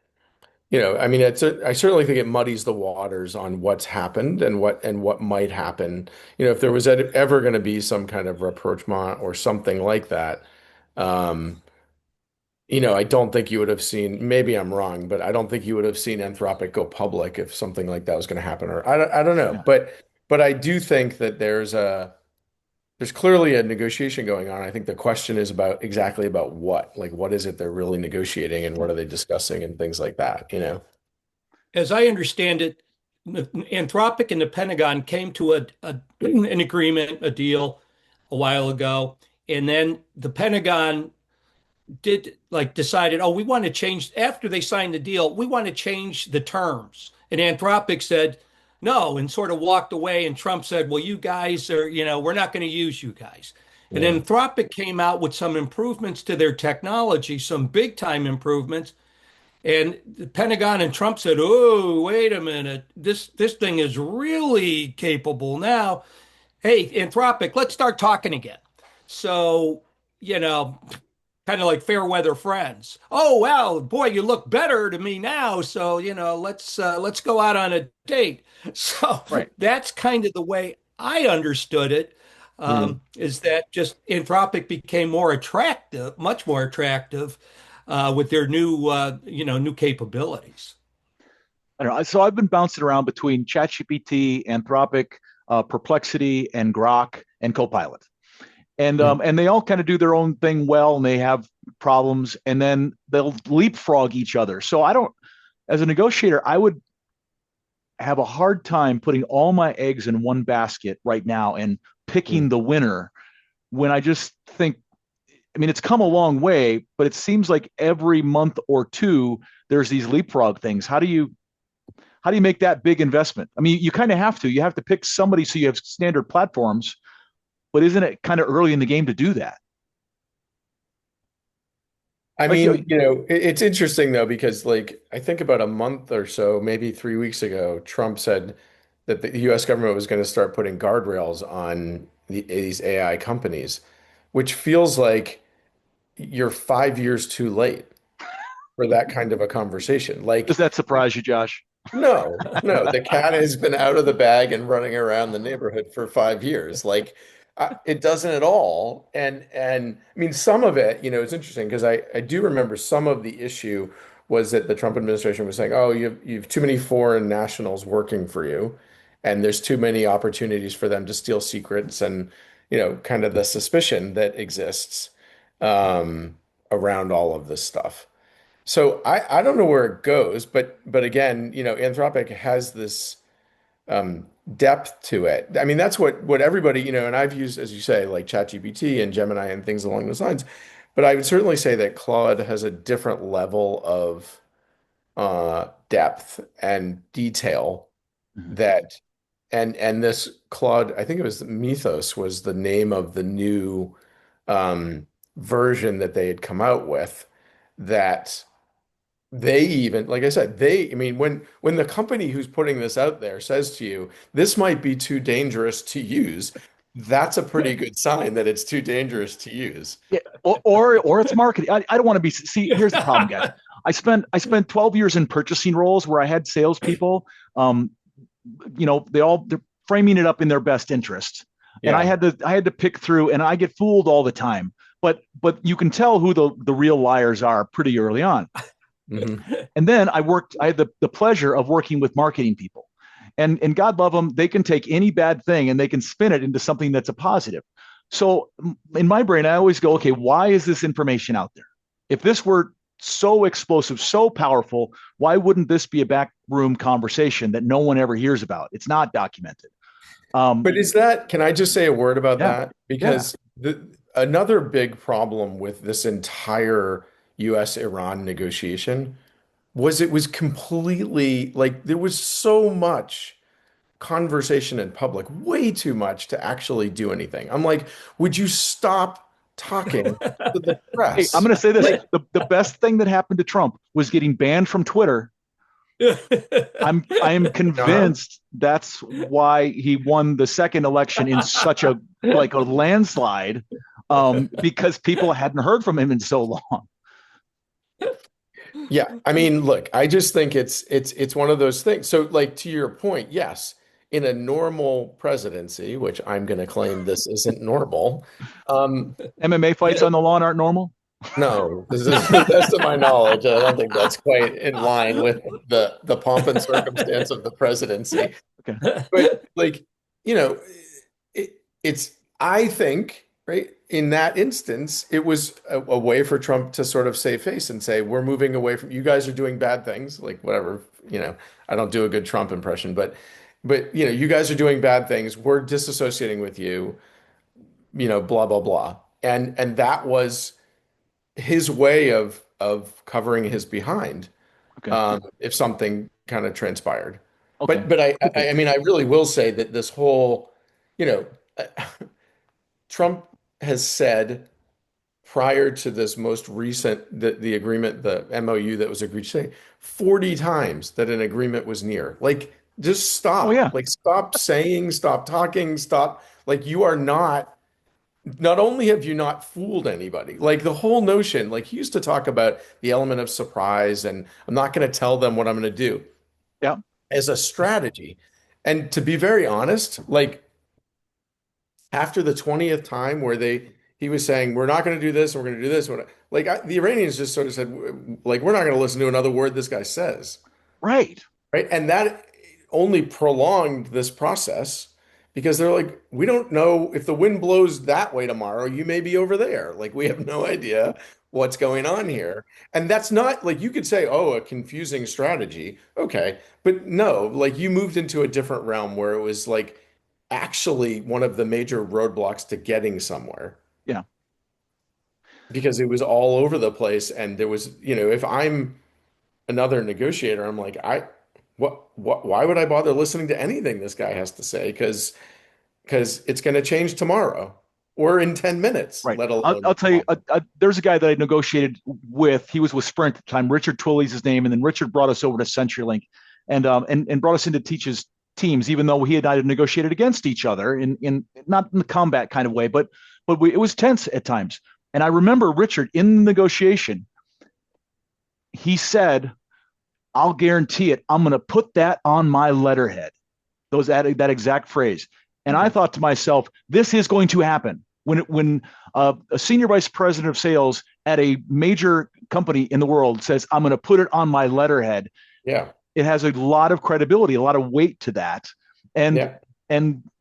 B: I mean, I certainly think it muddies the waters on what's happened and what might happen. If there was ever going to be some kind of rapprochement or something like that, I don't think you would have seen, maybe I'm wrong, but I don't think you would have seen Anthropic go public if something like that was going to happen. Or I don't know. Yeah. But I do think that there's clearly a negotiation going on. I think the question is exactly about what, like, what is it they're really negotiating and what are they discussing and things like that,
C: As I understand it, Anthropic and the Pentagon came to an agreement, a deal a while ago, and then the Pentagon decided, we want to change, after they signed the deal, we want to change the terms. And Anthropic said no, and sort of walked away. And Trump said, well, you guys are, we're not going to use you guys. Yeah. And Anthropic came out with some improvements to their technology, some big time improvements. And the Pentagon and Trump said, oh, wait a minute, this thing is really capable now. Hey, Anthropic, let's start talking again. So, kind of like fair weather friends. Oh, well, boy, you look better to me now. So, let's go out on a date. So That's kind of the way I understood it, is that just Anthropic became more attractive, much more attractive with their new capabilities.
A: I don't know. So I've been bouncing around between ChatGPT, Anthropic, Perplexity, and Grok, and Copilot. And they all kind of do their own thing well, and they have problems, and then they'll leapfrog each other. So as a negotiator, I would have a hard time putting all my eggs in one basket right now and picking the winner when I just think, I mean, it's come a long way, but it seems like every month or two there's these leapfrog things. How do you make that big investment? I mean, you kind of have to. You have to pick somebody so you have standard platforms, but isn't it kind of early in the game to do that?
B: I
A: Like,
B: mean, it's interesting though, because like I think about a month or so, maybe 3 weeks ago, Trump said that the US government was going to start putting guardrails on these AI companies, which feels like you're 5 years too late for that kind of a conversation.
A: does
B: Like,
A: that surprise you, Josh?
B: no, no, the cat has been out of the bag and running around the neighborhood for 5 years. Like, it doesn't at all. And I mean, some of it, it's interesting because I do remember some of the issue was that the Trump administration was saying, "Oh, you've too many foreign nationals working for you, and there's too many opportunities for them to steal secrets," and kind of the suspicion that exists around all of this stuff. So I don't know where it goes, but again, Anthropic has this depth to it. I mean, that's what everybody, and I've used, as you say, like ChatGPT and Gemini and things along those lines. But I would certainly say that Claude has a different level of depth and detail
A: Mhm.
B: that and this Claude, I think it was Mythos was the name of the new um version that they had come out with that they even, like I said, I mean, when the company who's putting this out there says to you, this might be too dangerous to use, that's a pretty good sign that it's too dangerous to use.
A: Yeah, or it's marketing. I don't want to be. See, here's the problem, guys. I spent 12 years in purchasing roles where I had salespeople. Um, they're framing it up in their best interest, and
B: Yeah.
A: I had to pick through, and I get fooled all the time. But you can tell who the real liars are pretty early on.
B: Hmm.
A: And then I had the pleasure of working with marketing people. And God love them, they can take any bad thing and they can spin it into something that's a positive. So in my brain, I always go, okay, why is this information out there? If this were so explosive, so powerful, why wouldn't this be a backroom conversation that no one ever hears about? It's not documented. Um,
B: But can I just say a word about
A: yeah,
B: that?
A: yeah.
B: Because another big problem with this entire US-Iran negotiation was it was completely like there was so much conversation in public, way too much to actually do anything. I'm like, would you stop talking to the
A: Hey, I'm
B: press?
A: going to say this:
B: Like,
A: the best thing that happened to Trump was getting banned from Twitter. I am
B: uh-huh.
A: convinced that's why he won the second election in such a like a landslide, because people hadn't heard from him in so long.
B: Yeah, I mean, look, I just think it's one of those things. So, like to your point, yes, in a normal presidency, which I'm going to claim this isn't normal, um,
A: MMA
B: you
A: fights on the lawn aren't normal.
B: no, this is the best of my knowledge. I don't think that's quite in line with the pomp and circumstance of the presidency.
A: Okay,
B: But like, you know, it's I think, right, in that instance, it was a way for Trump to sort of save face and say, we're moving away from you guys are doing bad things, like whatever, I don't do a good Trump impression, but you guys are doing bad things. We're disassociating with you, blah, blah, blah. And that was his way of covering his behind
A: okay,
B: if something kind of transpired.
A: okay.
B: But I,
A: Could
B: I
A: be.
B: I mean, I really will say that this whole, you know, Trump has said prior to this most recent the agreement, the MOU that was agreed to say 40 times that an agreement was near. Like, just
A: Oh
B: stop.
A: yeah,
B: Like, stop saying, stop talking, stop. Like, you are not only have you not fooled anybody, like the whole notion, like he used to talk about the element of surprise and I'm not going to tell them what I'm going to do
A: yeah.
B: as a strategy. And to be very honest, like after the 20th time where he was saying, we're not going to do this, and we're going to do this, like the Iranians just sort of said, like, we're not going to listen to another word this guy says.
A: Right.
B: Right. And that only prolonged this process because they're like, we don't know if the wind blows that way tomorrow, you may be over there. Like, we have no idea what's going on here. And that's not like you could say, oh, a confusing strategy. Okay. But no, like you moved into a different realm where it was like actually one of the major roadblocks to getting somewhere.
A: Yeah.
B: because it was all over the place. And there was, if I'm another negotiator, I'm like, why would I bother listening to anything this guy has to say? Because it's going to change tomorrow or in 10 minutes,
A: Right.
B: let
A: I'll
B: alone
A: tell you,
B: tomorrow.
A: there's a guy that I negotiated with. He was with Sprint at the time. Richard Twilley's his name. And then Richard brought us over to CenturyLink and brought us in to teach his teams, even though he and I had negotiated against each other in not in the combat kind of way, but it was tense at times. And I remember Richard in the negotiation, he said, I'll guarantee it. I'm going to put that on my letterhead. That exact phrase. And I thought to myself, this is going to happen when a senior vice president of sales at a major company in the world says, I'm going to put it on my letterhead.
B: Yeah.
A: It has a lot of credibility, a lot of weight to that. And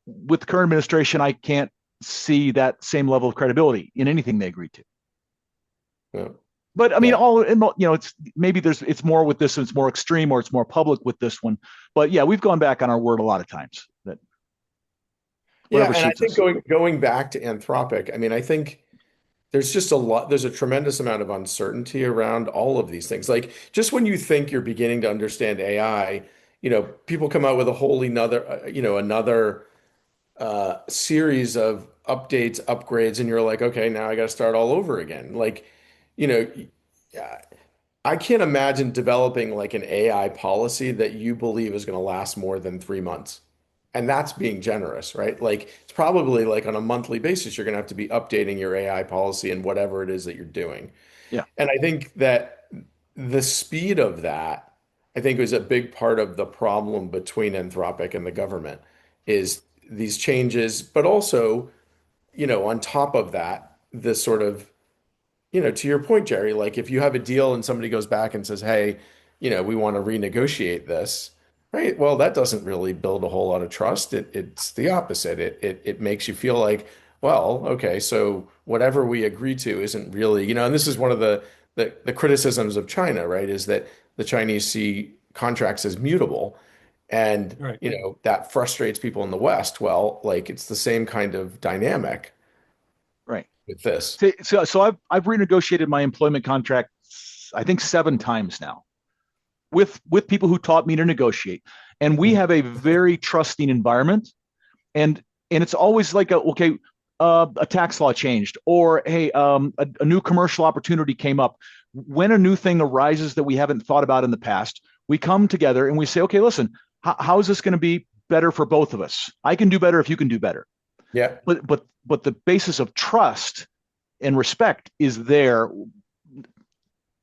A: with the current administration, I can't see that same level of credibility in anything they agreed to.
B: Yeah.
A: But I mean, it's maybe it's more with this, and it's more extreme, or it's more public with this one. But yeah, we've gone back on our word a lot of times. That
B: and I think going back to Anthropic, I mean, I think there's a tremendous amount of uncertainty around all of these things. Like just when you think you're beginning to understand AI, people come out with a whole another series of updates, upgrades, and you're like, okay, now I got to start all over again. Like, you know, I can't imagine developing like an AI policy that you believe is going to last more than 3 months. And that's being generous, right? Like it's probably like on a monthly basis, you're going to have to be updating your AI policy and whatever it is that you're doing.
A: Yeah.
B: And I think that the speed of that, I think was a big part of the problem between Anthropic and the government is these changes, but also, on top of that, this sort of, to your point, Gerry, like if you have a deal and somebody goes back and says, hey, we want to renegotiate this, right? Well, that doesn't really build a whole lot of trust. It's the opposite. It makes you feel like, well, okay, so whatever we agree to isn't really, and this is one of the criticisms of China, right? Is that the Chinese see contracts as mutable. And,
C: Right.
B: That frustrates people in the West. Well, like it's the same kind of dynamic
A: Right.
B: with this.
A: So I've renegotiated my employment contract, I think 7 times now, with people who taught me to negotiate, and we have a very trusting environment, and it's always like a tax law changed, or hey, a new commercial opportunity came up. When a new thing arises that we haven't thought about in the past, we come together and we say, okay, listen, how is this going to be better for both of us? I can do better if you can do better.
B: Yeah.
A: But the basis of trust and respect is there.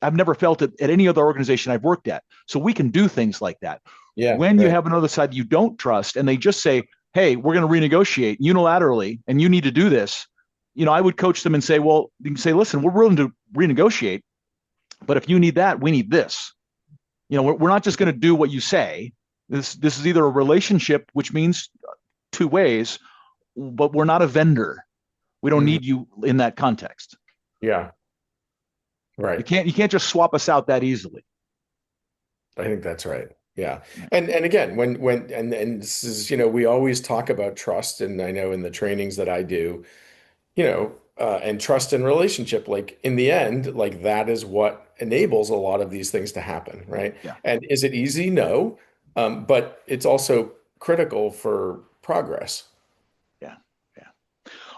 A: I've never felt it at any other organization I've worked at. So we can do things like that.
B: Yeah.
A: When you have another side you don't trust and they just say, hey, we're going to renegotiate unilaterally and you need to do this, I would coach them and say, well, you can say, listen, we're willing to renegotiate, but if you need that, we need this. We're not just going to do what you say. This is either a relationship, which means 2 ways, but we're not a vendor. We don't need you in that context.
B: Yeah. Right.
A: You can't just swap us out that easily.
B: I think that's right. Yeah. And again, when this is, we always talk about trust, and I know in the trainings that I do, and trust and relationship, like in the end, like that is what enables a lot of these things to happen, right?
A: Yeah.
B: And is it easy? No. But it's also critical for progress.
A: Yeah.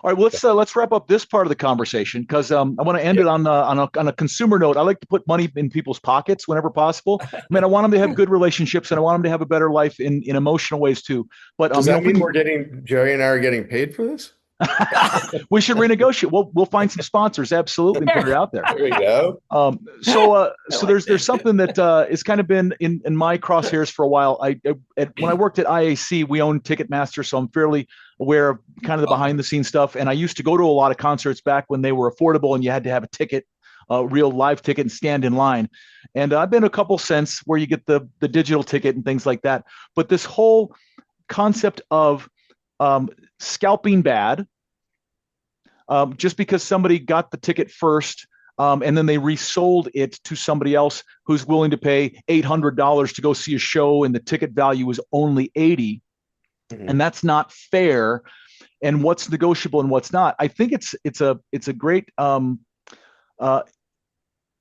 A: All right, well, let's wrap up this part of the conversation because I want to end it on a consumer note. I like to put money in people's pockets whenever possible. I mean, I want them to have good relationships, and I want them to have a better life in emotional ways too. But
B: does that mean Gerry and I are getting paid for this?
A: We should renegotiate. We'll find some sponsors, absolutely, and put it out there.
B: There we go.
A: So there's something that has kind of been in my crosshairs for a while. When I worked at IAC, we owned Ticketmaster, so I'm fairly aware of kind of the behind the scenes stuff. And I used to go to a lot of concerts back when they were affordable, and you had to have a ticket, a real live ticket, and stand in line. And I've been a couple since where you get the digital ticket and things like that. But this whole concept of scalping bad, just because somebody got the ticket first and then they resold it to somebody else who's willing to pay $800 to go see a show and the ticket value is only $80, and that's not fair. and what's negotiable and what's not. I think it's a great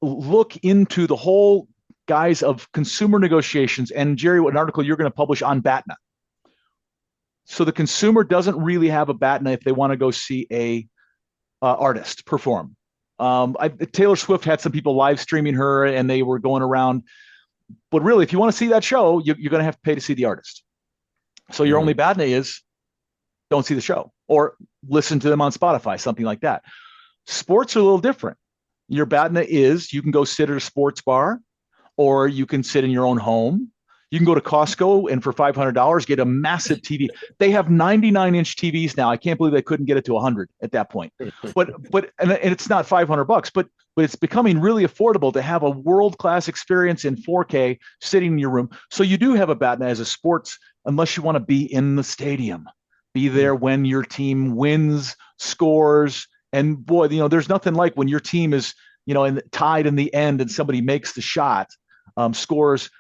A: look into the whole guise of consumer negotiations. And Gerry, what an article you're going to publish on BATNA. So the consumer doesn't really have a BATNA if they want to go see a artist perform. Taylor Swift had some people live streaming her, and they were going around. But really, if you want to see that show, you're going to have to pay to see the artist. So your only BATNA is don't see the show or listen to them on Spotify, something like that. Sports are a little different. Your BATNA is you can go sit at a sports bar, or you can sit in your own home. You can go to Costco and for $500 get a massive TV. They have 99-inch TVs now. I can't believe they couldn't get it to 100 at that point. But it's not $500, but it's becoming really affordable to have a world-class experience in 4K sitting in your room. So you do have a BATNA as a sports, unless you want to be in the stadium, be there when your team wins, scores, and boy, there's nothing like when your team is, tied in the end and somebody makes the shot, scores.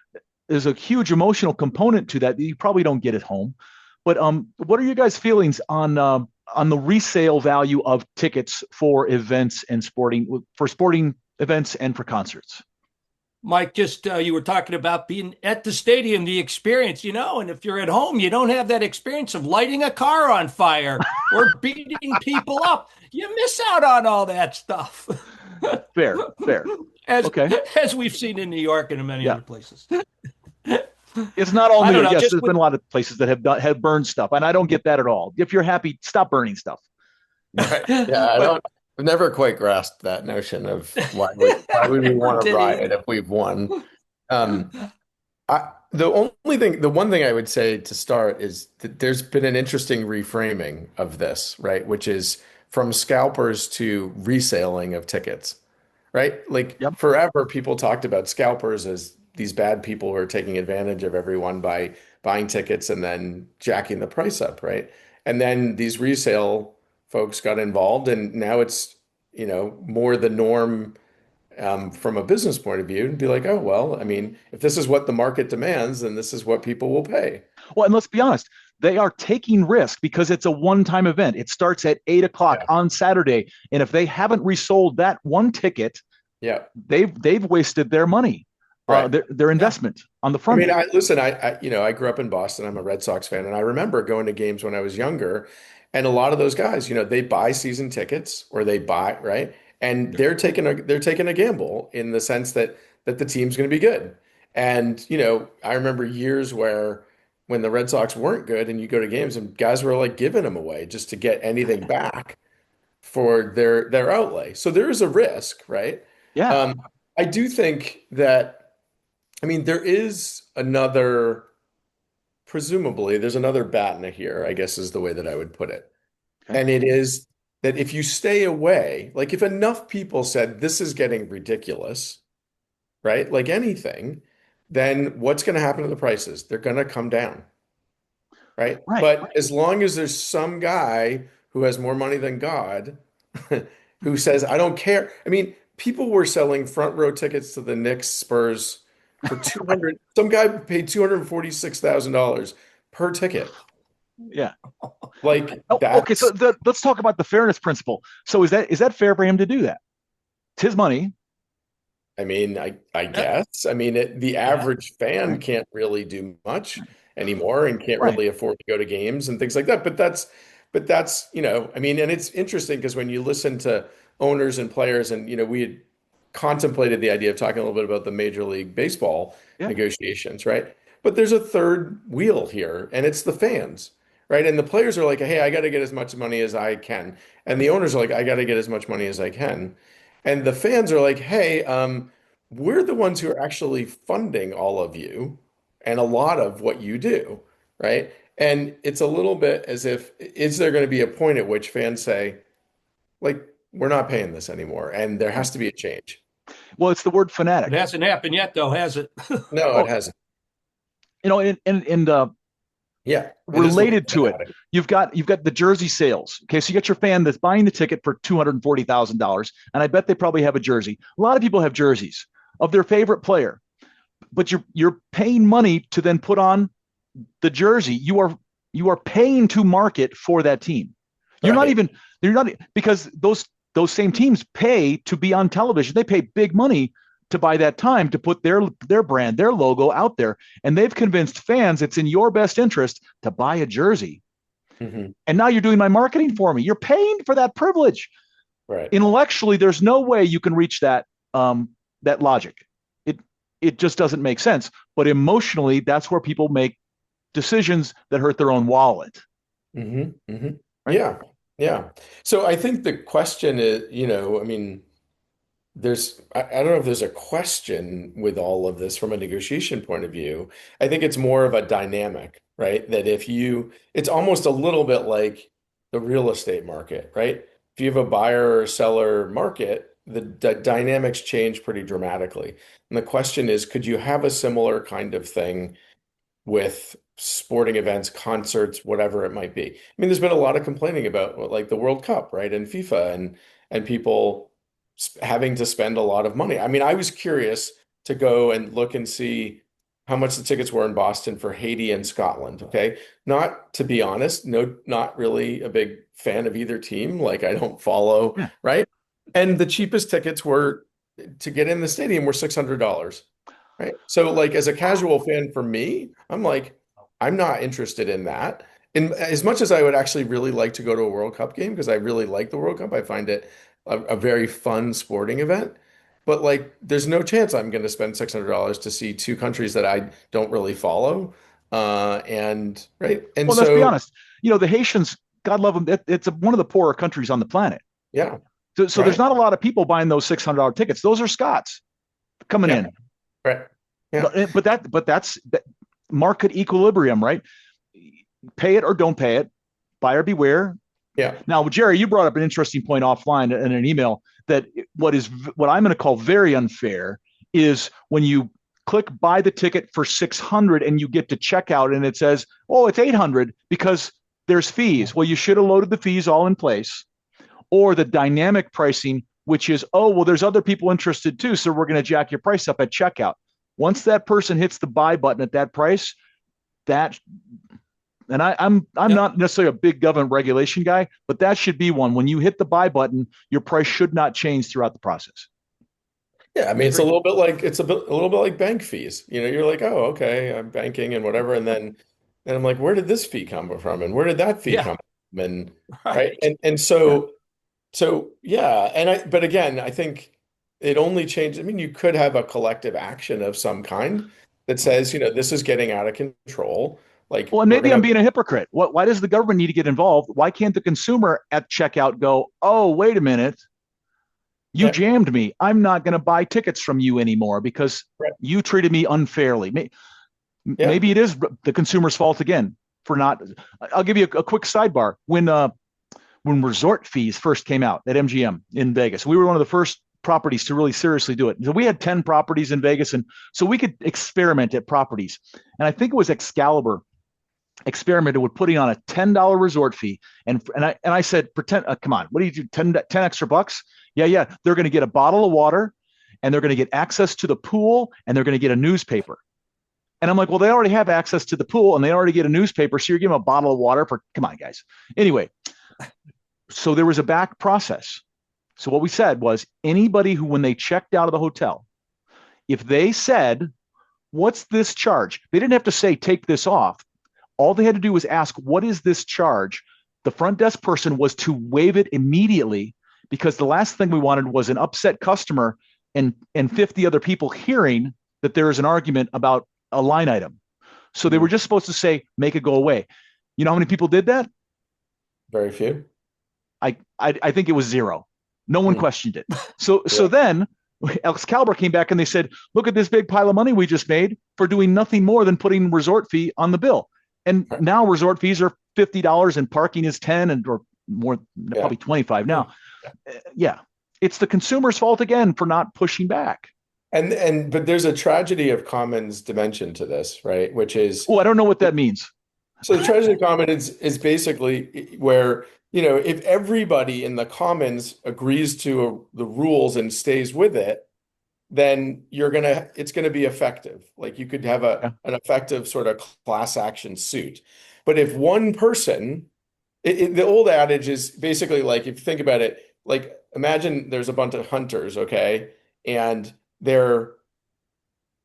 A: There's a huge emotional component to that you probably don't get at home. But what are your guys' feelings on the resale value of tickets for events and sporting events and for concerts?
C: Mike, just you were talking about being at the stadium, the experience, and if you're at home, you don't have that experience of lighting a car on fire or beating people up. You miss out on all that stuff.
A: Fair.
C: As we've seen in New York and in many other places.
A: It's not all New York. Yes, there's been a lot of places that have burned stuff, and I don't get that at all. If you're happy, stop burning stuff.
B: Right. Yeah, I've never quite grasped that notion of why would we want to riot if we've won. The one thing I would say to start is that there's been an interesting reframing of this, right? Which is from scalpers to reselling of tickets, right? Forever people talked about scalpers as these bad people who are taking advantage of everyone by buying tickets and then jacking the price up, right? And then these resale folks got involved, and now it's, more the norm from a business point of view, and be like, oh, well, I mean, if this is what the market demands, then this is what people will pay.
A: Well, and let's be honest, they are taking risk because it's a one-time event. It starts at 8:00 on Saturday. And if they haven't resold that one ticket, they've wasted their money. Right. Their investment on the front end.
B: I grew up in Boston. I'm a Red Sox fan, and I remember going to games when I was younger, and a lot of those guys, they buy season tickets or they buy, right? And they're taking a gamble in the sense that the team's going to be good. And, I remember years when the Red Sox weren't good and you go to games and guys were like giving them away just to get anything back for their outlay. So there is a risk, right?
A: Yeah.
B: I do think that, there is presumably there's another BATNA here, I guess is the way that I would put it. Okay. And it is that if you stay away, like if enough people said, this is getting ridiculous, right? Like anything, then what's going to happen to the prices? They're going to come down, right? But as long as there's some guy who has more money than God who says, I don't care. People were selling front row tickets to the Knicks Spurs for 200. Some guy paid $246,000 per ticket.
A: Yeah.
B: Okay,
A: so let's talk about the fairness principle. So is that fair for him to do that? It's his money.
B: I guess. The average fan can't really do much anymore and can't really afford to go to games and things like that. But that's, and it's interesting because when you listen to owners and players, and we had contemplated the idea of talking a little bit about the Major League Baseball negotiations, right? But there's a third wheel here, and it's the fans, right? And the players are like, hey, I got to get as much money as I can. And the owners are like, I got to get as much money as I can. And the fans are like, hey, we're the ones who are actually funding all of you and a lot of what you do, right? And it's a little bit as if, is there going to be a point at which fans say, we're not paying this anymore, and there has to be a change?
A: Well, it's the word fanatic.
C: It hasn't happened yet, though, has it?
B: No, it hasn't.
A: Related to it, you've got the jersey sales. Okay, so you got your fan that's buying the ticket for $240,000, and I bet they probably have a jersey. A lot of people have jerseys of their favorite player, but you're paying money to then put on the jersey. You are paying to market for that team. You're not
B: Right.
A: even, you're not, because those same teams pay to be on television. They pay big money to buy that time to put their brand, their logo out there. And they've convinced fans it's in your best interest to buy a jersey.
B: Hmm.
A: And now you're doing my marketing for me. You're paying for that privilege.
B: Right.
A: Intellectually, there's no way you can reach that logic. It just doesn't make sense. But emotionally, that's where people make decisions that hurt their own wallet.
B: Hmm. Hmm.
A: Right?
B: Yeah. Yeah. So I think the question is, I mean, I don't know if there's a question with all of this from a negotiation point of view. I think it's more of a dynamic, right? That it's almost a little bit like the real estate market, right? If you have a buyer or seller market, the dynamics change pretty dramatically. And the question is, could you have a similar kind of thing with sporting events, concerts, whatever it might be? I mean, there's been a lot of complaining about like the World Cup, right? And FIFA and people having to spend a lot of money. I mean, I was curious to go and look and see how much the tickets were in Boston for Haiti and Scotland. Okay. Not to be honest, no, not really a big fan of either team. Like I don't follow,
A: Yeah.
B: right? And the cheapest tickets were to get in the stadium were $600. Right. So like as a casual fan for me, I'm like, I'm not interested in that. And as much as I would actually really like to go to a World Cup game, because I really like the World Cup, I find it a very fun sporting event. But like there's no chance I'm going to spend $600 to see two countries that I don't really follow. And right. And
A: Well, let's be
B: so
A: honest. The Haitians, God love them, it's one of the poorer countries on the planet.
B: yeah,
A: So there's
B: right.
A: not a lot of people buying those $600 tickets. Those are Scots coming
B: Yeah,
A: in.
B: right. Yeah.
A: But that's market equilibrium, right? Pay it or don't pay it. Buyer beware.
B: Yeah.
A: Now, Gerry, you brought up an interesting point offline in an email that what I'm going to call very unfair is when you click buy the ticket for 600 and you get to checkout and it says, oh, it's 800 because there's fees. Well, you should have loaded the fees all in place, or the dynamic pricing, which is, oh, well, there's other people interested too, so we're going to jack your price up at checkout. Once that person hits the buy button at that price, that and I'm
B: Yeah.
A: not necessarily a big government regulation guy, but that should be one. When you hit the buy button, your price should not change throughout the process.
B: Yeah, I mean, it's a little bit like a little bit like bank fees. You're like, oh, okay, I'm banking and whatever, and I'm like, where did this fee come from, and where did that fee
C: Yeah.
B: come from, and right,
C: Right.
B: and so yeah, but again, I think it only changes. I mean, you could have a collective action of some kind that says, this is getting out of control. Like
A: Well, and
B: we're
A: maybe I'm
B: gonna,
A: being a hypocrite. Why does the government need to get involved? Why can't the consumer at checkout go, oh, wait a minute, you
B: yeah,
A: jammed me. I'm not going to buy tickets from you anymore because
B: right,
A: you treated me unfairly.
B: yeah,
A: Maybe it is the consumer's fault again for not. I'll give you a quick sidebar. When resort fees first came out at MGM in Vegas, we were one of the first properties to really seriously do it. So we had 10 properties in Vegas, and so we could experiment at properties. And I think it was Excalibur experimented with putting on a $10 resort fee. And I said, pretend, come on, what do you do? 10 extra bucks? Yeah. They're going to get a bottle of water and they're going to get access to the pool and they're going to get a newspaper. And I'm like, well, they already have access to the pool and they already get a newspaper. So you're giving them a bottle of water come on, guys. Anyway, so there was a back process. So what we said was anybody who, when they checked out of the hotel, if they said, what's this charge? They didn't have to say, take this off. All they had to do was ask, what is this charge? The front desk person was to waive it immediately because the last thing we wanted was an upset customer and 50 other people hearing that there is an argument about a line item. So they were just supposed to say, make it go away. You know how many people did that?
B: very few.
A: I think it was zero. No one questioned it. So
B: Yeah.
A: then Excalibur came back and they said, look at this big pile of money we just made for doing nothing more than putting resort fee on the bill. And now resort fees are $50 and parking is 10 and or more, probably 25 now. Yeah. It's the consumer's fault again for not pushing back.
B: But there's a tragedy of commons dimension to this, right? Which is,
A: Oh, I don't know what that means.
B: so the tragedy of commons is basically where, if everybody in the commons agrees to the rules and stays with it, then it's gonna be effective. Like you could have an effective sort of class action suit. But if one person The old adage is basically like, if you think about it, like imagine there's a bunch of hunters, okay, and they're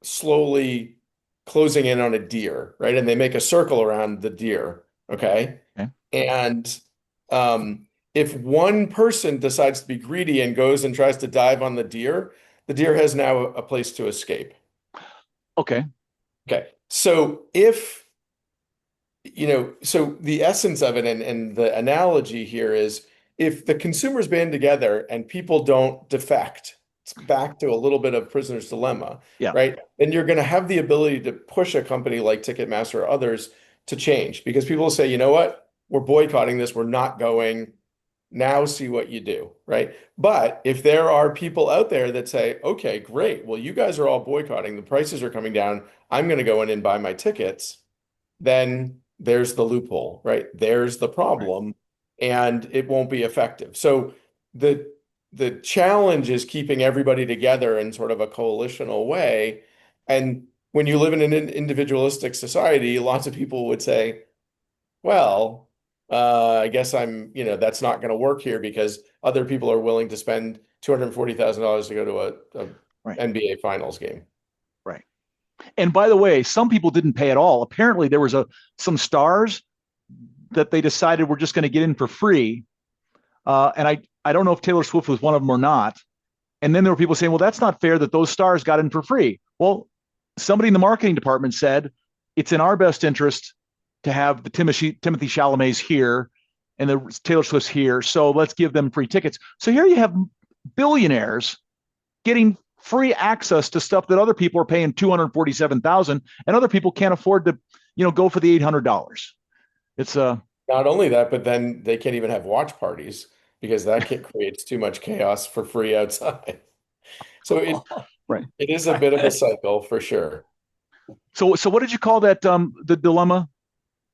B: slowly closing in on a deer, right? And they make a circle around the deer, okay?
A: Okay.
B: And if one person decides to be greedy and goes and tries to dive on the deer has now a place to escape.
A: Okay.
B: Okay. So if so the essence of it and the analogy here is if the consumers band together and people don't defect, it's back to a little bit of prisoner's dilemma,
A: Yeah.
B: right? Then you're going to have the ability to push a company like Ticketmaster or others to change because people will say, you know what? We're boycotting this. We're not going. Now see what you do, right? But if there are people out there that say, okay, great. Well, you guys are all boycotting. The prices are coming down. I'm going to go in and buy my tickets. Then there's the loophole, right? There's the problem, and it won't be effective. So the challenge is keeping everybody together in sort of a coalitional way. And when you live in an individualistic society, lots of people would say, well, I guess that's not going to work here because other people are willing to spend $240,000 to go to a
A: Right.
B: NBA Finals game.
A: Right. And by the way, some people didn't pay at all. Apparently, there was some stars that they decided were just going to get in for free. And I don't know if Taylor Swift was one of them or not. And then there were people saying, well, that's not fair that those stars got in for free. Well, somebody in the marketing department said, it's in our best interest to have the Timothy Chalamet's here and the Taylor Swift's here. So let's give them free tickets. So here you have billionaires getting free access to stuff that other people are paying $247,000 and other people can't afford to, go for the $800. It's
B: not only that, but then they can't even have watch parties because that creates too much chaos for free outside. So it is a bit of a cycle for sure.
A: So what did you call that? The dilemma?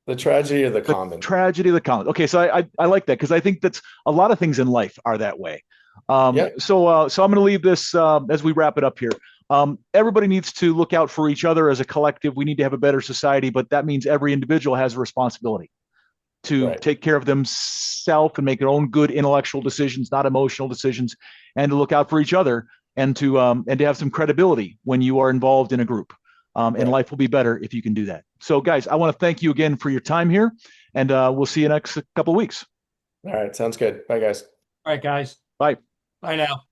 B: The tragedy of the commons.
A: Tragedy of the commons. Okay, so I like that because I think that's a lot of things in life are that way. So I'm going to leave this as we wrap it up here. Everybody needs to look out for each other as a collective. We need to have a better society, but that means every individual has a responsibility to take care of themselves and make their own good intellectual decisions, not emotional decisions, and to look out for each other and to have some credibility when you are involved in a group. And life will be better if you can do that. So, guys, I want to thank you again for your time here, and we'll see you next couple of weeks.
B: All right, sounds good. Bye, guys.
C: All right, guys.
A: Bye.
C: Bye now.